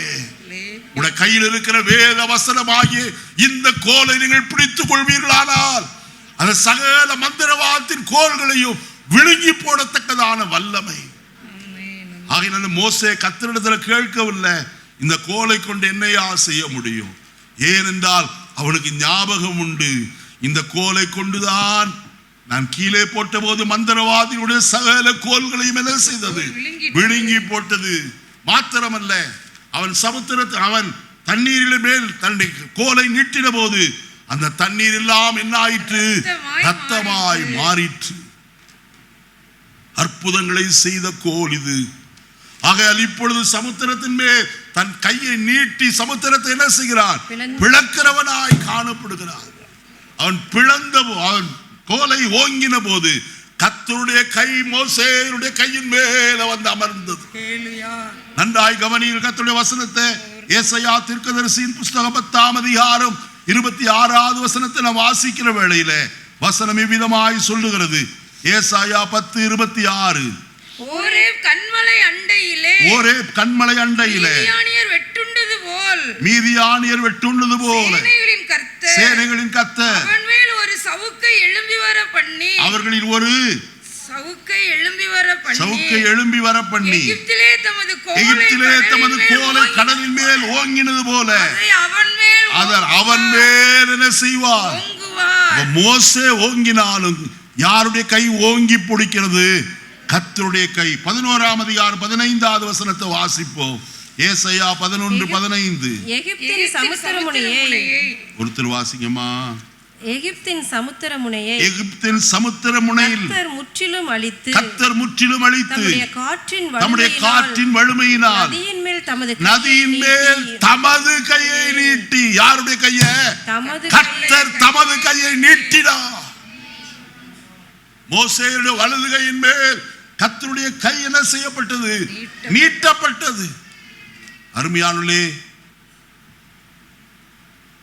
Speaker 1: உடைய கையில் இருக்கிற வேத வசனமாகிய இந்த கோலை நீங்கள் பிடித்துக் கொள்வீர்களானால் அந்த சகல மந்திரவாதத்தின் கோல்களையும் விழுங்கி போடத்தக்கதான வல்லமை. ஆகையினால மோசே கர்த்தரிடத்தில் கேட்கவில்லை, இந்த கோலை கொண்டு என்னையா செய்ய முடியும்? ஏனென்றால் அவனுக்கு ஞாபகம் உண்டு, இந்த கோலை கொண்டுதான் நான் கீழே போட்ட போது மந்திரவாதியுடைய சகல கோல்களையும் என்ன செய்தது? விழுங்கி போட்டது. மாத்திரமல்ல, அவன் அவன் தண்ணீரில் மேல் தன்னை கோலை நீட்டின போது அந்த தண்ணீர் எல்லாம் என்ன ஆயிற்று? ரத்தமாய் மாறிற்று. அற்புதங்களை செய்த கோல் இது. ஆகையால் இப்பொழுது சமுத்திரத்தின் மேல் தன் கையை நீட்டி சமுத்திரத்தை என்ன செய்கிறான்? பிளக்கிறவனாய் காணப்படுகிறான். அவன் அவன் கோலை ஓங்கின போது கர்த்தருடைய கை மோசேயுடைய கையின் மேல வந்து அமர்ந்தது. நன்றாய் கவனியுங்கள் கர்த்தருடைய வசனத்தை. ஏசாயா தீர்க்கதரிசியின் புஸ்தகம் 10ஆம் அதிகாரம் 26வது வசனத்தை நாம் வாசிக்கிற வேளையில வசனம் இவ்விதமாய் சொல்லுகிறது. ஏசாயா 10:26.
Speaker 2: ஓரேப் கன்மலை அண்டையிலே
Speaker 1: மீதியானியர் வெட்டுண்டது போல சேனைகளின் கர்த்தர் அவர்களில் ஒரு சவுக்கை எழும்பி வர பண்ணி எகிப்திலே தமது கோலை கடலின் மேல் ஓங்கினது போல அவன் மேல் என்ன செய்வார்? மோசே ஓங்கினாலும் யாருடைய கை ஓங்கி பிடிக்கிறது? கர்த்தருடைய கை. 11ஆம் அதிகாரம் 15வது வசனத்தை வாசிப்போம். ஏசாயா 11:15.
Speaker 4: எகிப்தின் சமுத்திரமுனையை
Speaker 1: ஒருத்தர் வாசிங்கம்மா.
Speaker 4: எகிப்தின் சமுத்திரமுனையை
Speaker 1: கர்த்தர்
Speaker 4: முற்றிலும் அழித்து
Speaker 1: தம்முடைய காற்றின் வலிமையினால் நதியின் மேல் தமது கையை நீட்டி. யாருடைய கையை? கர்த்தர் தமது கையை நீட்டினார். மோசேயுடைய வலது கையின் மேல் கர்த்தருடைய கை என்ன செய்யப்பட்டது? நீட்டப்பட்டது. அருமையானே,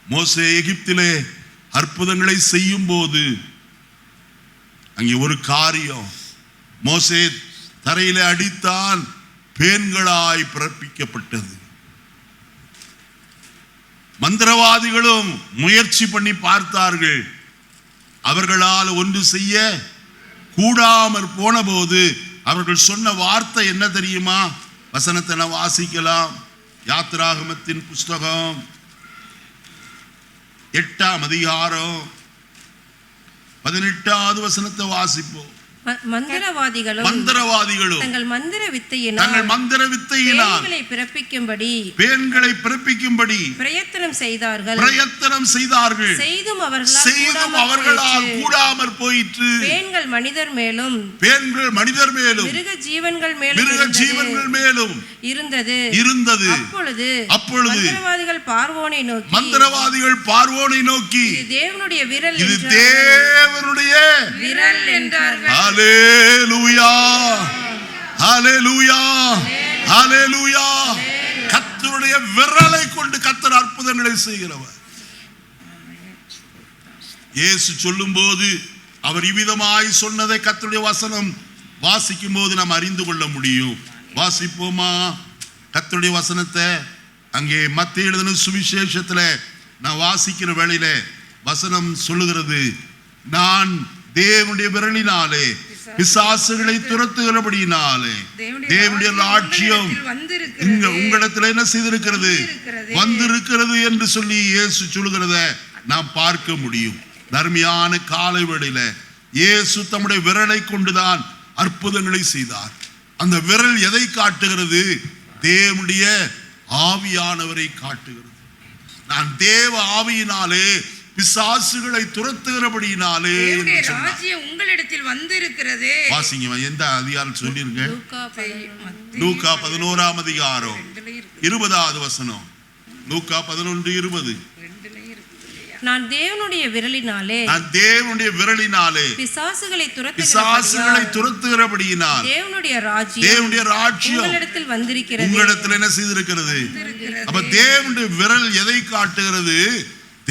Speaker 1: மோசே எகிப்திலே அற்புதங்களை செய்யும் போது அங்கே ஒரு காரியம், மோசே தரையிலே அடித்தான், பேன்களாய் பிறப்பிக்கப்பட்டது. மந்திரவாதிகளும் முயற்சி பண்ணி பார்த்தார்கள், அவர்களால் ஒன்று செய்ய கூடாமற் போன போது அவர்கள் சொன்ன வார்த்தை என்ன தெரியுமா? வசனத்தை நான் வாசிக்கலாம். யாத்திராகமத்தின் புஸ்தகம் 8ஆம் அதிகாரம் 18வது வசனத்தை வாசிப்போம்.
Speaker 4: மந்திரவாதிகளும்
Speaker 1: தங்கள் மந்திர வித்தையினால்
Speaker 4: பேன்களை பிறப்பிக்கும்படி பிரயத்தனம் செய்தார்கள். செய்தும் அவர்களால் கூடாமற் போயிற்று. பேன்கள் மனிதர் மேலும் மிருக ஜீவன்கள் மேலும் இருந்தது. அப்பொழுது மந்திரவாதிகள் பார்வோனை நோக்கி இது தேவனுடைய விரல் என்றார்கள்.
Speaker 1: ஹல்லேலூயா, ஹல்லேலூயா, ஹல்லேலூயா. கர்த்தருடைய விரலை கொண்டு கர்த்தர் அற்புதங்களை செய்கிறவர். இயேசு சொல்லும்போது அவர் இவ்விதமாய் சொன்னதை கர்த்தருடைய வசனம் வாசிக்கும் போது நாம் அறிந்து கொள்ள முடியும். வாசிப்போமா கர்த்தருடைய வசனத்தை? அங்கே மத்தேயு எழுதின சுவிசேஷத்துல நான் வாசிக்கிற வேளையில வசனம் சொல்லுகிறது, நான் தேவனுடைய விரலினாலே பிசாசுகளை துரத்துகிறபடியினாலே தேவனுடைய ராஜ்யம் உங்களிடத்தில் என்ன செய்திருக்கிறது, வந்திருக்கிறது என்று சொல்லி இயேசு சொல்லுகிறத நாம் பார்க்க முடியும். தர்மியான காலை வேளையில இயேசு தம்முடைய விரலை கொண்டுதான் அற்புதங்களை செய்தார். அந்த விரல் எதை காட்டுகிறது? தேவனுடைய ஆவியானவரை காட்டுகிறது. நான் தேவ ஆவியினாலே பிசாசுகளை துரத்துகிறபடியினாலே
Speaker 3: உங்களிடத்தில் வந்திருக்கிறது.
Speaker 1: வாசிங்க, எந்த அதிகாரம் சொல்லிருங்க? லூக்கா 11ஆம் அதிகாரம் 20வது வசனம். லூக்கா 11:20.
Speaker 4: நான் தேவனுடைய விரலினாலே பிசாசுகளை
Speaker 1: துரத்துகிறபடியினால் தேவனுடைய ராஜ்யம்
Speaker 4: உங்களிடத்தில் வந்திருக்கிறது.
Speaker 1: உங்களிடத்தில் என்ன செய்திருக்கிறது? அப்ப தேவனுடைய விரல் எதை காட்டுகிறது?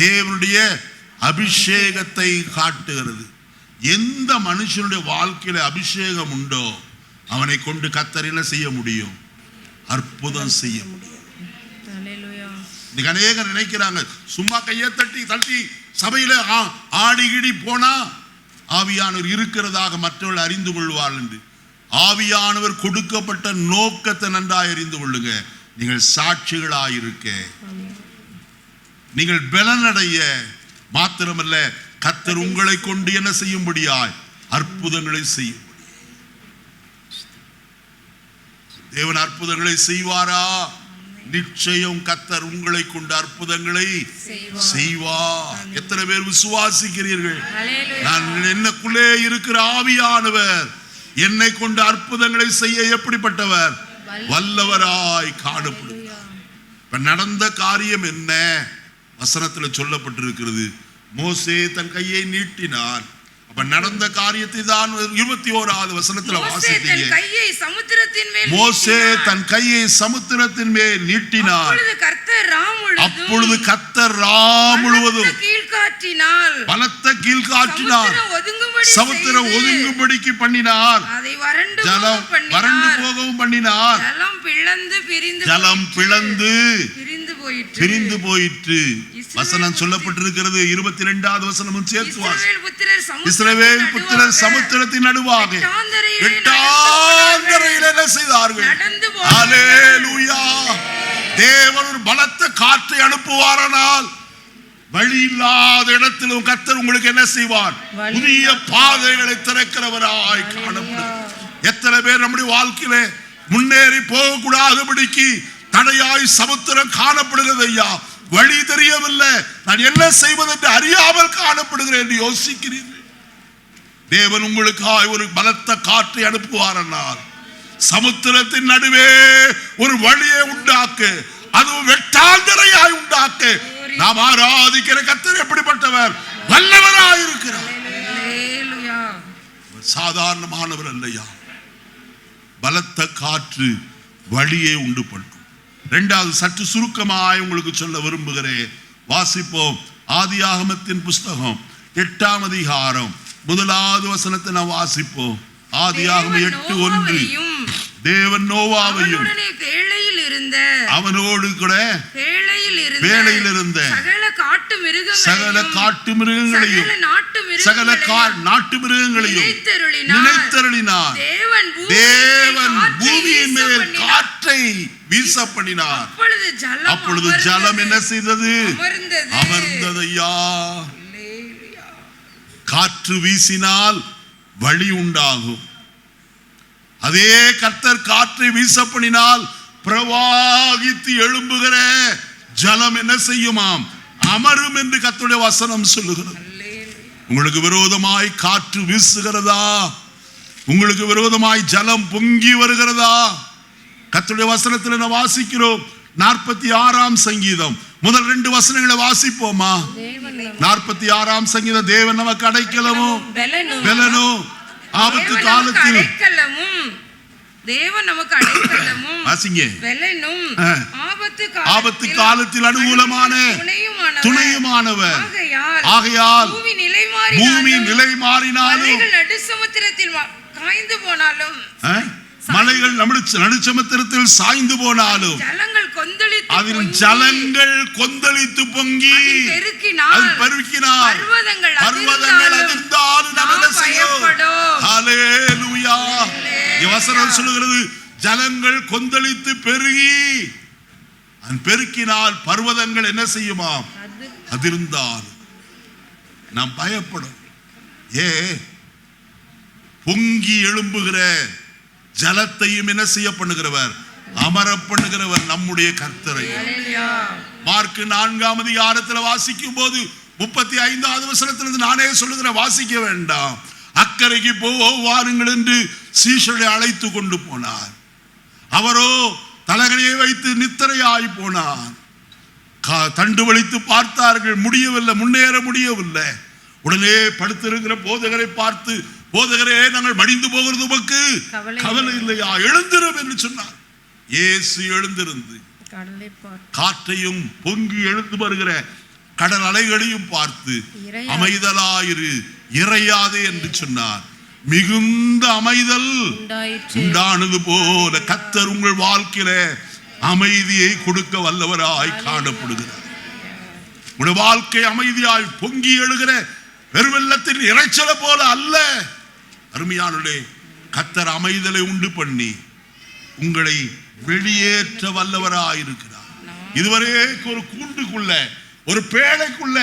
Speaker 1: தேவனுடைய அபிஷேகத்தை காட்டுகிறது. எந்த மனுஷனுடைய வாழ்க்கையில அபிஷேகம் உண்டோ அவனை கொண்டு கர்த்தர் என்ன செய்ய முடியும்? அற்புதம் செய்ய முடியும். அநேகர் நினைக்கிறாங்க, சும்மா கையை தட்டி சபையில ஆடிகிடி போனா ஆவியானவர் இருக்கிறதாக மற்றவர்கள் அறிந்து கொள்வார் என்று. ஆவியானவர் கொடுக்கப்பட்ட நோக்கத்தை நன்றாய் அறிந்து கொள்ளுங்க. நீங்கள் சாட்சிகளாயிருக்க, நீங்கள் பலனடைய, மாத்திரமல்ல கர்த்தர் உங்களை கொண்டு என்ன செய்யும்படியாய் அற்புதங்களை செய்யும். தேவன் அற்புதங்களை செய்வாரா? நிச்சயம் கர்த்தர் உங்களை கொண்டு அற்புதங்களை செய்வார். எத்தனை பேர் விசுவாசிக்கிறீர்கள்? நான் என்னக்குள்ளே இருக்கிற ஆவியானவர் என்னை கொண்டு அற்புதங்களை செய்ய எப்படிப்பட்டவர்? வல்லவராய் காணப்படுகிறார். இப்ப நடந்த காரியம் என்ன? வசனத்தில் சொல்லப்பட்டிருக்கிறது, மோசே தன் கையை நீட்டினார். அப்ப நடந்த காரியத்தை தான் 21வது வசனத்துல வாசித்தீங்க. மோசே தன் கையை சமுத்திரத்தின் மேல் நீட்டினார். அப்பொழுது கர்த்தர் ரா முழுவதும் பலத்த கீழ்காற்றினால் சமுத்திரம் ஒதுங்கும்படிக்கு பண்ணினார். ஜலம் வறண்டு போகவும் பண்ணினார். ஜலம் பிளந்து பிரிந்து போயிற்று. வசனம் சொல்லப்பட்டிருக்கிறது. 22வது வசனமும் சேர்த்து இஸ்ரவேல் புத்திரர் சமுத்திரத்தின் நடுவாக எட்டாந்தரையில் என்ன செய்தார்கள்? ஹல்லேலூயா. தேவன் ஒரு பலத்த காற்றை அனுப்புவாரானால் வழி இல்லாத இடத்திலும் கர்த்தர் உங்களுக்கு என்ன செய்வார்? புதிய பாதைகளை திறக்கிறவராய் காணப்படும். எத்தனை பேர் நம்முடைய வாழ்க்கையிலே முன்னேறி போகக்கூடாதபடிக்கு தடையாய் சமுத்திரம் காணப்படுகிறது. ஐயா, வழி தெரியவில்லை, நான் என்ன செய்வது என்று அறியாமல் காணப்படுகிறேன் என்று யோசிக்கிறீர்கள். தேவன் உங்களுக்காய் ஒரு பலத்த காற்றை அனுப்புவாரானால் சமுத்திரத்தின் நடுவே ஒரு வழியை உண்டாக்க, அதுவும் வெட்டாந்தரையாய் உண்டாக்க. நாம் ஆராதிக்கிற கர்த்தர் எப்படிப்பட்டவர்? வல்லவராய் இருக்கிறார். சாதாரணமானவர் அல்லையா. பலத்த காற்று வழியை உண்டு பண்ணும். இரண்டாவது சற்று சுருக்கமாய் உங்களுக்கு சொல்ல விரும்புகிறேன். வாசிப்போம். ஆதியாகமத்தின் புஸ்தகம் 8ஆம் அதிகாரம் 1வது வசனத்தை நான் வாசிப்போம். ஆதியாகமம் 8:1. தேவன் நோவாவையும் அவனோடு கூட வேளையில் இருந்த சகல காட்டு மிருகங்களையும் சகல நாட்டு மிருகங்களையும் நினைத்தருளினார். தேவன் பூமியின் மேல் காற்றை வீச பண்ணினார். அப்பொழுது ஜலம் என்ன செய்தது? அமர்ந்ததையா. காற்று வீசினால் வழி உண்டாகும். அதே கர்த்தர் காற்றை வீச பண்ணினால் பிரவாகித்து எழும்புகிற ஜலம் என்ன செய்யுமாம்? அமரும் என்று கர்த்தருடைய வசனம் சொல்லுகிறது. உங்களுக்கு விரோதமாய் காற்று வீசுகிறதா? உங்களுக்கு விரோதமாய் ஜலம் பொங்கி வருகிறதா? கர்த்தருடைய வசனத்தில் நான் வாசிக்கிறோம். 46ஆம் சங்கீதம் முதல் 2 வசனங்களை வாசிப்போமா? 46ஆம் சங்கீதம். தேவன் நமக்கு அடைக்கலமும் பெலனும் ஆபத்து காலத்தில்.
Speaker 3: தேவன் நமக்கு அடைக்கலமும்
Speaker 1: வாசிங்க.
Speaker 3: பெலனும்
Speaker 1: ஆபத்து காலத்தில் அனுகூலமான துணையுமானவர். ஆகையால் பூமி நிலை மாறினாலும்
Speaker 3: நடுசமுத்திரத்தில் காய்ந்து போனாலும்
Speaker 1: மலைகள் நடுச்சமுத்திரத்தில் சாய்ந்து போனாலும் அதில் ஜலங்கள் கொந்தளித்து பொங்கி பெருக்கினார் பர்வதங்கள் அதிர்ந்தாலும் நாம் என்ன செய்யும்? ஹல்லேலூயா. வசனம் சொல்லுகிறது ஜலங்கள் கொந்தளித்து பெருகி பெருக்கினால் பர்வதங்கள் என்ன செய்யுமா? அதிர்ந்தால் நாம் பயப்படும். பொங்கி எழும்புகிற ஜலத்தையும் என்ன செய்ய பண்ணுகிறவர்? அமர பண்ணுகிறவர் நம்முடைய கர்த்தரை. மார்க் 4ஆம் அதிகாரத்தில் வாசிக்கும் போது 35வது வசனத்திலிருந்து நானே சொல்லுகிற, வாசிக்க வேண்டாம். அக்கறைக்கு வாருங்கள் என்று சீஷரை அழைத்து கொண்டு போனார். அவரோ தலகணையை வைத்து நித்திரையாய் போனார். தண்டு வலித்து பார்த்தார்கள், முடியவில்லை, முன்னேற முடியவில்லை. உடனே படுத்திருக்கிற போதகரை பார்த்து, போதகரே நாங்கள் மடிந்து போகிறது உமக்கு கவலை இல்லையா? எழுந்திரும் என்று சொன்னார். இயேசு எழுந்திருந்து காற்றையும் பொங்கி எழுந்து வருகிற கடல் அலைகளையும் பார்த்து அமைதலாயிரு, இறையாதே என்று சொன்னார். மிகுந்த அமைதல் உண்டானது போல கர்த்தர் உங்கள் வாழ்க்கையில அமைதியை கொடுக்க வல்லவராய் காணப்படுகிறார். உங்கள் வாழ்க்கை அமைதியாய் பொங்கி எழுகிற பெருவெள்ளத்தின் இறைச்சலை போல அல்ல. அருமையானே, கர்த்தர் அமைதலை உண்டு பண்ணி உங்களை வெளியேற்ற வல்லவராயிருக்கிறார். இதுவரை ஒரு கூண்டுக்குள்ள, ஒரு பேழைக்குள்ள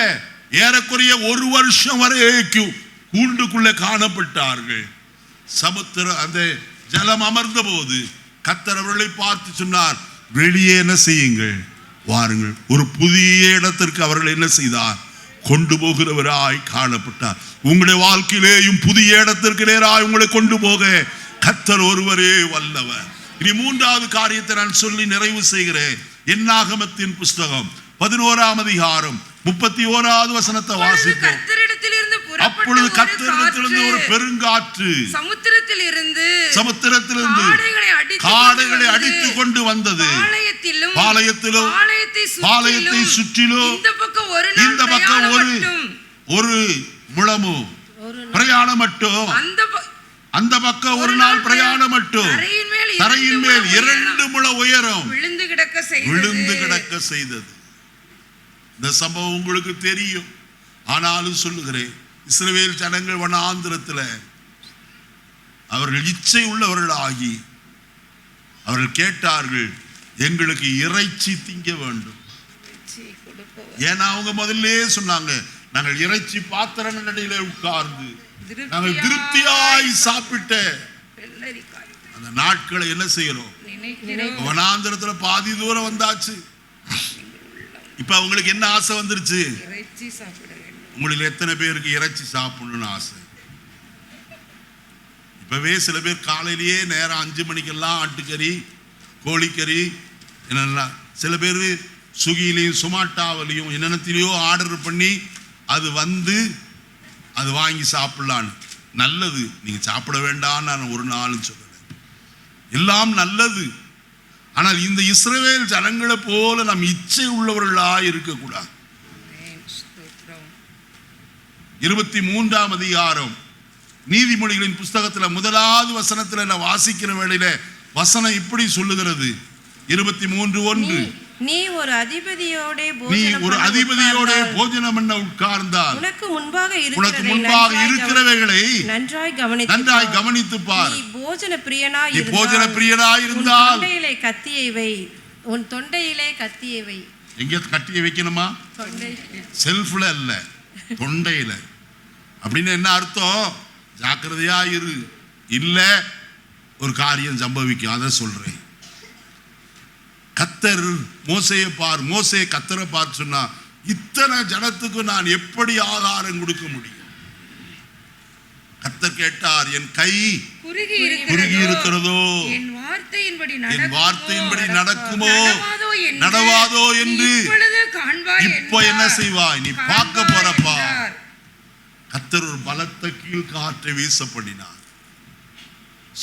Speaker 1: ஏறக்குறைய 1 வருஷம் வரைக்கும் கூண்டுக்குள்ள காணப்பட்டார்கள். சமுத்திர அந்த ஜலம் அமர்ந்த போது கர்த்தர் அவர்களை பார்த்து சொன்னார், வெளியே என்ன செய்யுங்கள், வாருங்கள். ஒரு புதிய இடத்திற்கு அவர்கள் என்ன செய்தார்? கொண்டு போகிறவராய் காணப்பட்டார். உங்களுடைய வாழ்க்கையிலேயும் புதிய இடத்திற்கு நேராய் உங்களை கொண்டு போக கர்த்தர் ஒருவரே வல்லவர். இனி 3வது காரியத்தை நான் சொல்லி நிறைவு செய்கிறேன். என்னாகமத்தின் புஸ்தகம் 11ஆம் அதிகாரம் 31வது வசனத்தை வாசிப்போம். அப்பொழுது கர்த்தரிடத்திலிருந்து ஒரு பெருங்காற்று சமுத்திரத்திலிருந்து காடைகளை அடித்து கொண்டு வந்தது. பாளையத்திலும் பாளையத்தை சுற்றிலும் இந்த பக்கம் ஒரு முழமு பிரயாணம் மட்டும், அந்த பக்கம் ஒரு நாள் பிரயாணம் மட்டும் தரையின் மேல் 2 முழ உயரம் விழுந்து கிடக்க செய்தது. இந்த சம்பவம் உங்களுக்கு தெரியும். ஆனாலும் சொல்லுகிறேன், இஸ்ரவேல் ஜனங்கள் வனாந்திரத்தில் அவர்கள் இச்சை உள்ளவர்கள் ஆகி அவர்கள் கேட்டார்கள், எங்களுக்கு இறைச்சி திங்க வேண்டும். ஏன்னா அவங்க முதல்ல சொன்னாங்க, நாங்கள் இறைச்சி பாத்திர நடையில உட்கார்ந்து நாங்கள் திருப்தியாய் சாப்பிட்ட அந்த நாட்களை என்ன செய்யறோம்? வனாந்திரத்துல பாதி தூரம் வந்தாச்சு. இப்ப அவங்களுக்கு என்ன ஆசை வந்துருச்சு? உங்களுக்கு எத்தனை பேருக்கு இறைச்சி சாப்பிடணும்னு ஆசை? இப்பவே சில பேர் காலையிலேயே நேரம் 5 மணிக்கெல்லாம் ஆட்டுக்கறி, கோழிக்கறி, என்னென்ன சில பேர் சுகிலையும் சுமாட்டாவிலையும் என்னென்னத்திலையோ ஆர்டர் பண்ணி அது வந்து அது வாங்கி சாப்பிடலான்னு. நல்லது, நீங்க சாப்பிட வேண்டாம் நான் ஒரு நாளும் சொல்லல, எல்லாம் நல்லது. ஆனால் இந்த இஸ்ரவேல் ஜனங்களை போல நாம் இச்சை உள்ளவர்களா இருக்கக்கூடாது. 23ஆம் அதிகாரம் நீதிமொழிகளின் புஸ்தகத்துல 1வது வசனத்துல நான் வாசிக்கிற வேளையில வசனம் இப்படி சொல்லுகிறது. 23:1,
Speaker 4: நீ ஒரு அதிபதியோட
Speaker 1: போஜனம் பண்ண உட்கார்ந்தால்
Speaker 4: உனக்கு முன்பாக
Speaker 1: இருக்கிறவைகளை
Speaker 4: நன்றாய்
Speaker 1: கவனித்து பார்.
Speaker 4: போஜன பிரியனாய்
Speaker 1: நீ போஜன பிரியனாய் இருந்தால்
Speaker 4: தொண்டையிலே கத்தியை வை, உன் தொண்டையிலே கத்தியை வை.
Speaker 1: எங்க கட்டியை வைக்கணுமா? செல்ஃப்ல இல்ல, தொண்டையில. அப்படின்னு என்ன அர்த்தம்? ஜாக்கிரதையா இரு, இல்ல ஒரு காரியம் சம்பவிக்கும். அதை சொல்றேன். கத்தர் மோசையை பார், மோசையை கத்தரை பார்த்து சொன்னா, இத்தனை ஜனத்துக்கு நான் எப்படி ஆகாரம் கொடுக்க முடியும்? கத்தர் கேட்டார், என் கை குறுகி இருக்கிறதோ,
Speaker 3: என் வார்த்தையின்படி
Speaker 1: நடக்குமோ நடவாதோ என்று இப்போ என்ன செய்வாய்? நீ பார்க்க போறப்பா. கத்தர் ஒரு பலத்த கீழ் காற்றை வீசப்படினார்.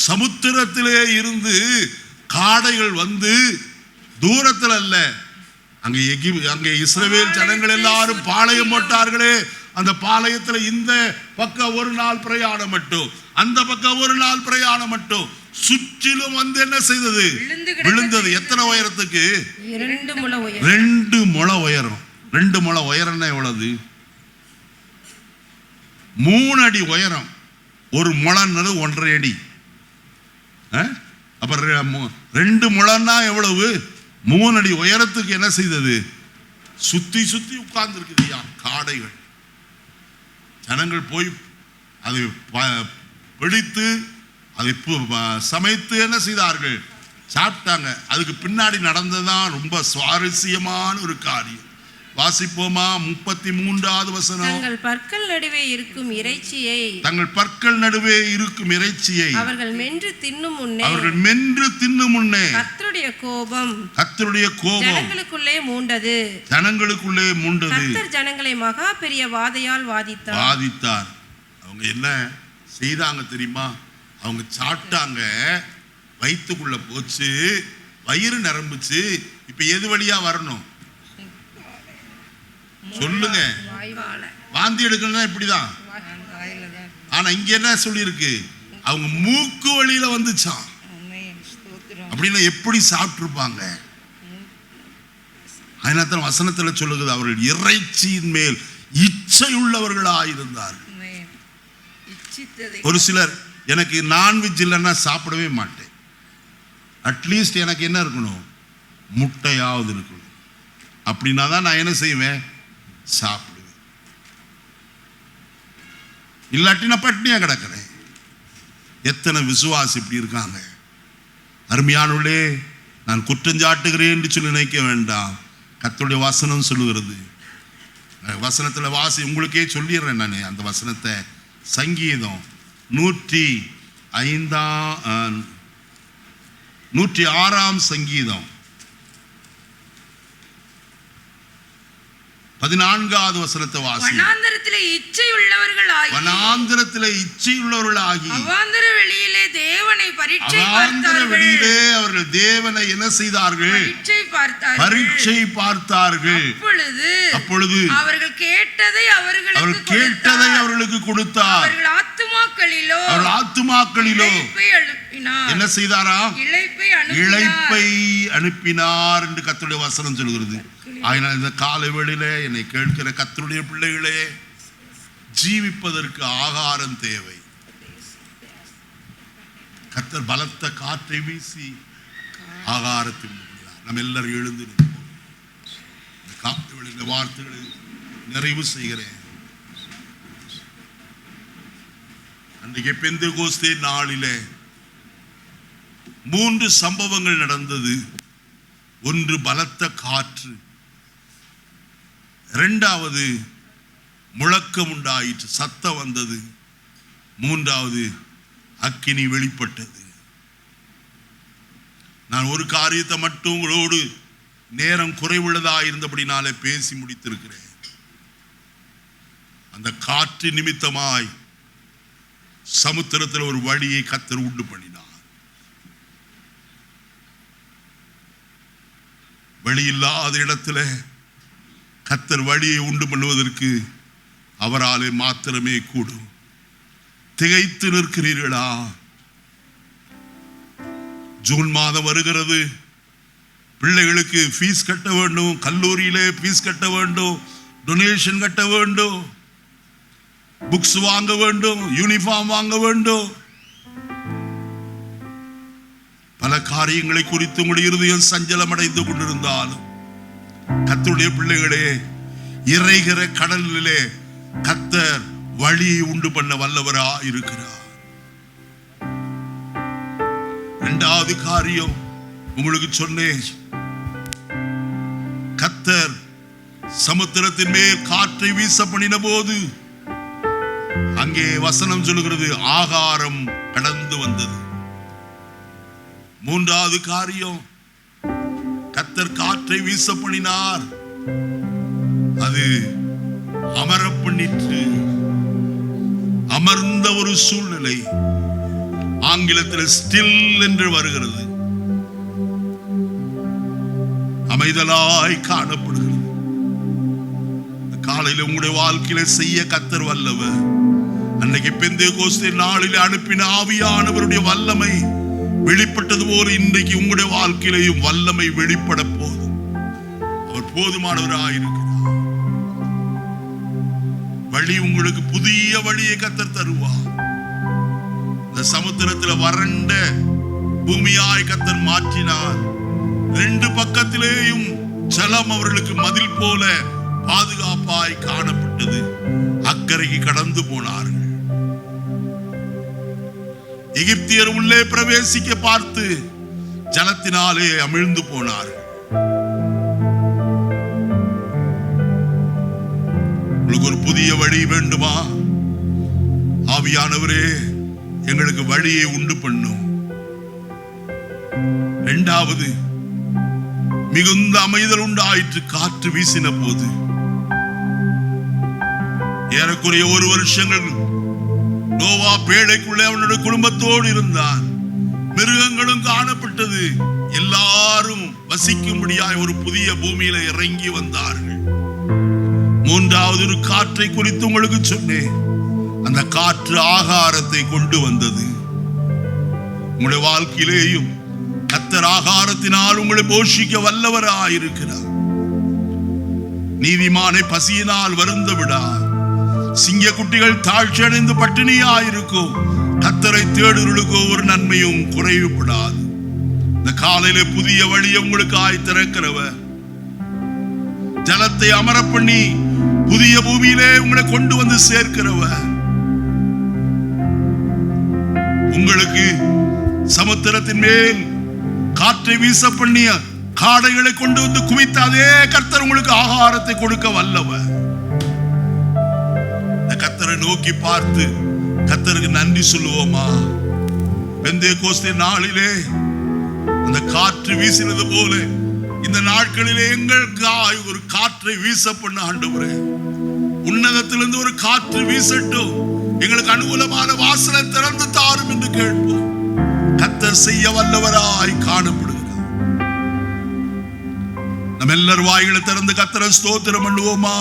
Speaker 1: சமுத்திரத்திலே இருந்து காடைகள் வந்து, தூரத்தில் அல்ல, அங்கே இஸ்ரவேல் ஜனங்கள் எல்லாரும் பாளையம் போட்டார்களே, அந்த பாளையத்தில் இந்த பக்கம் ஒரு நாள் பிரயாணம் மட்டும், அந்த பக்கம் ஒரு நாள் பிரயாணம் மட்டும், சுற்றிலும் வந்து என்ன செய்தது? விழுந்தது. எத்தனை உயரத்துக்கு?
Speaker 4: 2 முழ உயரம்.
Speaker 1: 2 முழ உயரம். 2 முழ உயரம்னா எவ்வளவு? 3 அடி உயரம். ஒரு முழம்னது 1.5 அடி. அப்புறம் 2 முழம்னா எவ்வளவு? 3 அடி உயரத்துக்கு என்ன செய்தது? சுத்தி சுத்தி உட்கார்ந்து இருக்குதுயா காடைகள். ஜனங்கள் போய் அதை பிடித்து அதை சமைத்து என்ன செய்தார்கள்? சாப்பிட்டாங்க. அதுக்கு பின்னாடி நடந்ததுதான் ரொம்ப சுவாரஸ்யமான ஒரு காரியம். வாசிப்போமா? 33வது வசனம்.
Speaker 4: தங்கள் பற்கள் நடுவே இருக்கும் இறைச்சியை
Speaker 1: அவர்கள் மென்று தின்னும் முன்னே
Speaker 4: கர்த்தருடைய கோபம்
Speaker 1: ஜனங்களுக்குள்ளே மூண்டது.
Speaker 4: கர்த்தர் ஜனங்களை மகா பெரிய வாதையால் வாதித்தார்.
Speaker 1: அவங்க என்ன செய்தாங்க தெரியுமா? அவங்க சாப்பிட்டாங்க, வயிற்றுக்குள்ள போச்சு, வயிறு நிரம்புச்சு. இப்ப எது வழியா வரணும் சொல்லுங்க? வாந்தி எடுக்கணும்னா இப்படிதான். ஆனா இங்க என்ன சொல்லியிருக்கு? அவங்க மூக்கு வழியில வந்துச்சான். அப்படின்னா எப்படி சாப்பிட்டு இருப்பாங்க? அதனால வசனத்துல சொல்லுகிறது, அவர்கள் இறைச்சியின் மேல் இச்சை உள்ளவர்களாயிருந்தார்கள். ஒரு சிலர், எனக்கு நான்வெஜ் இல்லைன்னா சாப்பிடவே மாட்டேன், அட்லீஸ்ட் எனக்கு என்ன இருக்கணும்? முட்டையாவது இருக்கணும். அப்படின்னா தான் நான் என்ன செய்வேன்? சாப்பிடுவேன். இல்லாட்டி நான் பட்டினியா கிடக்கிறேன். எத்தனை விசுவாசி இப்படி இருக்காங்க. அருமையானவர்களே, நான் குற்றஞ்சாட்டுகிறேன் என்று சொல்லி நினைக்க வேண்டாம். கர்த்தருடைய வசனம் சொல்லுகிறது. வசனத்துல வாசி, உங்களுக்கே சொல்லிடுறேன் நான் அந்த வசனத்தை. சங்கீதம் 106ஆம் சங்கீதம் 14வது வசனத்தை வாசி.
Speaker 3: வனாந்தரத்திலே இச்சை உள்ளவர்களாகி அவாந்தர வெளியிலே தேவனை
Speaker 1: அவர்கள் தேவனை என்ன செய்தார்கள்? பரீட்சை பார்த்தார்கள். அப்பொழுது அவர்கள் கேட்டதை அவர்களுக்கு கொடுத்தார். அவர்கள் ஆத்துமாக்களிலோ என்ன செய்தாரா? இளைப்பை அனுப்பினார் என்று கர்த்தருடைய வசனம் சொல்கிறது. ஆயினால் இந்த காலை வேளையிலே என்னை கேட்கிற கர்த்தருடைய பிள்ளைகளே, ஜீவிப்பதற்கு ஆகாரம் தேவை. கர்த்தர் பலத்த காற்றை வீசி ஆகாரத்தை நம்ம எல்லாரும் எழுந்து இந்த வார்த்தைகளை நிறைவு செய்கிறேன். அன்றைக்கு பெந்தெகோஸ்தே நாளிலே 3 சம்பவங்கள் நடந்தது. ஒன்று பலத்த காற்று, 2வது முழக்கம் உண்டாயிற்று, சத்தம் வந்தது, 3வது அக்கினி வெளிப்பட்டது. நான் ஒரு காரியத்தை மட்டும் உங்களோடு நேரம் குறைவுள்ளதாக இருந்தபடினாலே பேசி முடித்திருக்கிறேன். அந்த காற்று நிமித்தமாய் சமுத்திரத்தில் ஒரு வழியை கர்த்தர் உண்டு பண்ணினார். வழி இல்லாத இடத்துல கர்த்தர் வழியை உண்டு பண்ணுவதற்கு அவராலே மாத்திரமே கூடும். திகைத்து நிற்கிறீர்களா? ஜூன் மாதம் வருகிறது. பிள்ளைகளுக்கு ஃபீஸ் கட்ட வேண்டும், கல்லூரியிலே ஃபீஸ் கட்ட வேண்டும், டொனேஷன் கட்ட வேண்டும், புக்ஸ் வாங்க வேண்டும், யூனிஃபார்ம் வாங்க வேண்டும். பல காரியங்களை குறித்து உங்களுடைய இருதயம் சஞ்சலம் அடைந்து கொண்டிருந்தாலும் கர்த்தருடைய பிள்ளைகளே, இறைகிற கடலிலே கர்த்தர் வழியை உண்டு பண்ண வல்லவரா இருக்கிறார். இரண்டாவது காரியம் உங்களுக்கு சொன்னேன், கர்த்தர் சமுத்திரத்தின் மேல் காற்றை வீச பண்ணின போது அங்கே வசனம் சொல்லுகிறது ஆகாரம் கடந்து வந்தது. மூன்றாவது காரியம், கர்த்தர் காற்றை வீச பண்ணினார், அது அமர பண்ணிற்று. அமர்ந்த ஒரு சூழ்நிலை ஆங்கிலத்தில் ஸ்டில் என்று வருகிறது, அமைதலாய் காணப்படுகிறது. காலையில் உங்களுடைய வாழ்க்கையில செய்ய கர்த்தர் வல்லவர். அன்னைக்கு பெந்தேகோஸ்தே நாளில் அனுப்பின ஆவியானவருடைய வல்லமை வெளிப்பட்டது போல இன்றைக்கு உங்களுடைய வாழ்க்கையிலையும் வல்லமை வெளிப்பட போதும். அவர் போதுமானவராயிருக்கிறார். வழி உங்களுக்கு புதிய வழியை கர்த்தர் தருவார். இந்த சமுத்திரத்தில் வறண்ட பூமியாய் கர்த்தர் மாற்றினார். ரெண்டு பக்கத்திலேயும் ஜலம் அவர்களுக்கு மதில் போல பாதுகாப்பாய் காணப்பட்டது. அக்கறைக்கு கடந்து போனார்கள். எகிப்தியர் உள்ளே பிரவேசிக்க பார்த்து ஜலத்தினாலே அமிழ்ந்து போனார்கள். உங்களுக்கு ஒரு புதிய வழி வேண்டுமா? ஆவியானவரே எங்களுக்கு வழியை உண்டு பண்ணும். இரண்டாவது, மிகுந்த அமைதல் உண்டாயிற்று காற்று வீசின போது. ஏறக்குறைய 1 வருஷங்கள் நோவா பேழைக்குள்ளே அவனுடைய குடும்பத்தோடு இருந்தான். மிருகங்களும் காணப்பட்டது. எல்லாரும் வசிக்கும்படியாய் ஒரு புதிய பூமியில இறங்கி வந்தார்கள். மூன்றாவது ஒரு காற்றை குறித்து உங்களுக்கு சொன்னேன். அந்த காற்று ஆகாரத்தை கொண்டு வந்தது. உங்களுடைய வாழ்க்கையிலேயும் கர்த்தர் ஆகாரத்தினால் உங்களை போஷிக்க வல்லவராயிருக்கிறார். நீதிமானை பசியினால் வருந்த விடார். சிங்க குட்டிகள் தாழ்ச்சி அடைந்து பட்டினியாயிருக்கும். கர்த்தரை தேடுகளுக்கோ ஒரு நன்மையும் குறைவுபடாது. இந்த காலையில புதிய வழியை உங்களுக்கு ஆய் திறக்கிறவர், ஜலத்தை அமர பண்ணி புதிய பூமியிலே உங்களை கொண்டு வந்து சேர்க்கிறவர், உங்களுக்கு சமுத்திரத்தின் மேல் காற்றை வீச பண்ணிய காடைகளை கொண்டு வந்து குவித்த அதே கர்த்தர் உங்களுக்கு ஆகாரத்தை கொடுக்க வல்லவர். கர்த்தரை நோக்கி பார்த்து கர்த்தருக்கு நன்றி சொல்லுவோமா? பெந்தேகோஸ்தே நாளிலே அந்த காற்று வீசினது போல இந்த நாட்களிலே எங்களுக்கு ஒரு காற்றை வீச பண்ண ஆண்டவரே, உன்னதத்திலிருந்து ஒரு காற்று வீசட்டும், எங்களுக்கு அனுகூலமான வாசலை திறந்து தாரும் என்று கேட்போம். கர்த்தர் செய்ய வல்லவராய் காணப்படுகிறார். நம்ம எல்லாரும் வாய்களை திறந்து கர்த்தரை ஸ்தோத்திரம் பண்ணுவோமா?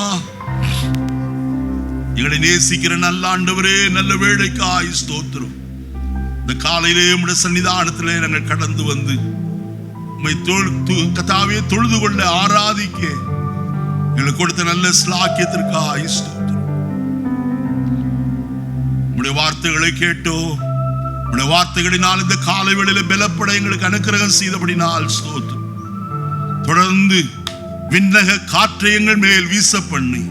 Speaker 1: எங்களை நேசிக்கிற நல்ல ஆண்டவரே, நல்ல வேளைக்காய் ஸ்தோத்திரம். இந்த காலையிலே உம்முடைய சன்னிதானத்திலே நாங்கள் கடந்து வந்து உம்மை கர்த்தாவே தொழுது கொள்ள ஆராதிக்க எங்களுக்கு கொடுத்த நல்ல ஸ்லாக்கியத்திற்காய் ஸ்தோத்திரம். உம்முடைய வார்த்தைகளை கேட்டோம். உம்முடைய வார்த்தைகளினால் இந்த காலை வேளையில பலப்பட எங்களுக்கு அனுக்கிரகம் செய்தபடினால் ஸ்தோத்திரம். தொடர்ந்து விண்ணக காற்றை எங்கள் மேல் வீச பண்ணி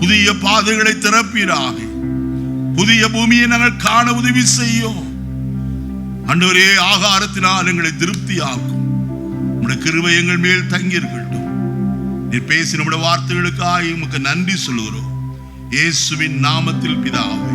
Speaker 1: புதிய பாதைகளை திறப்பீராக. புதிய பூமியை நாங்கள் காண உதவி செய்யும் ஆண்டவரே. ஆகாரத்தினால் எங்களை திருப்தியாக்கும். உம்முடைய கிருபை எங்கள் மேல் தங்கியிருக்கட்டும். நீர் பேசி நம்முடைய வார்த்தைகளுக்காக உமக்கு நன்றி சொல்லுகிறோம். இயேசுவின் நாமத்தில் பிதாவே.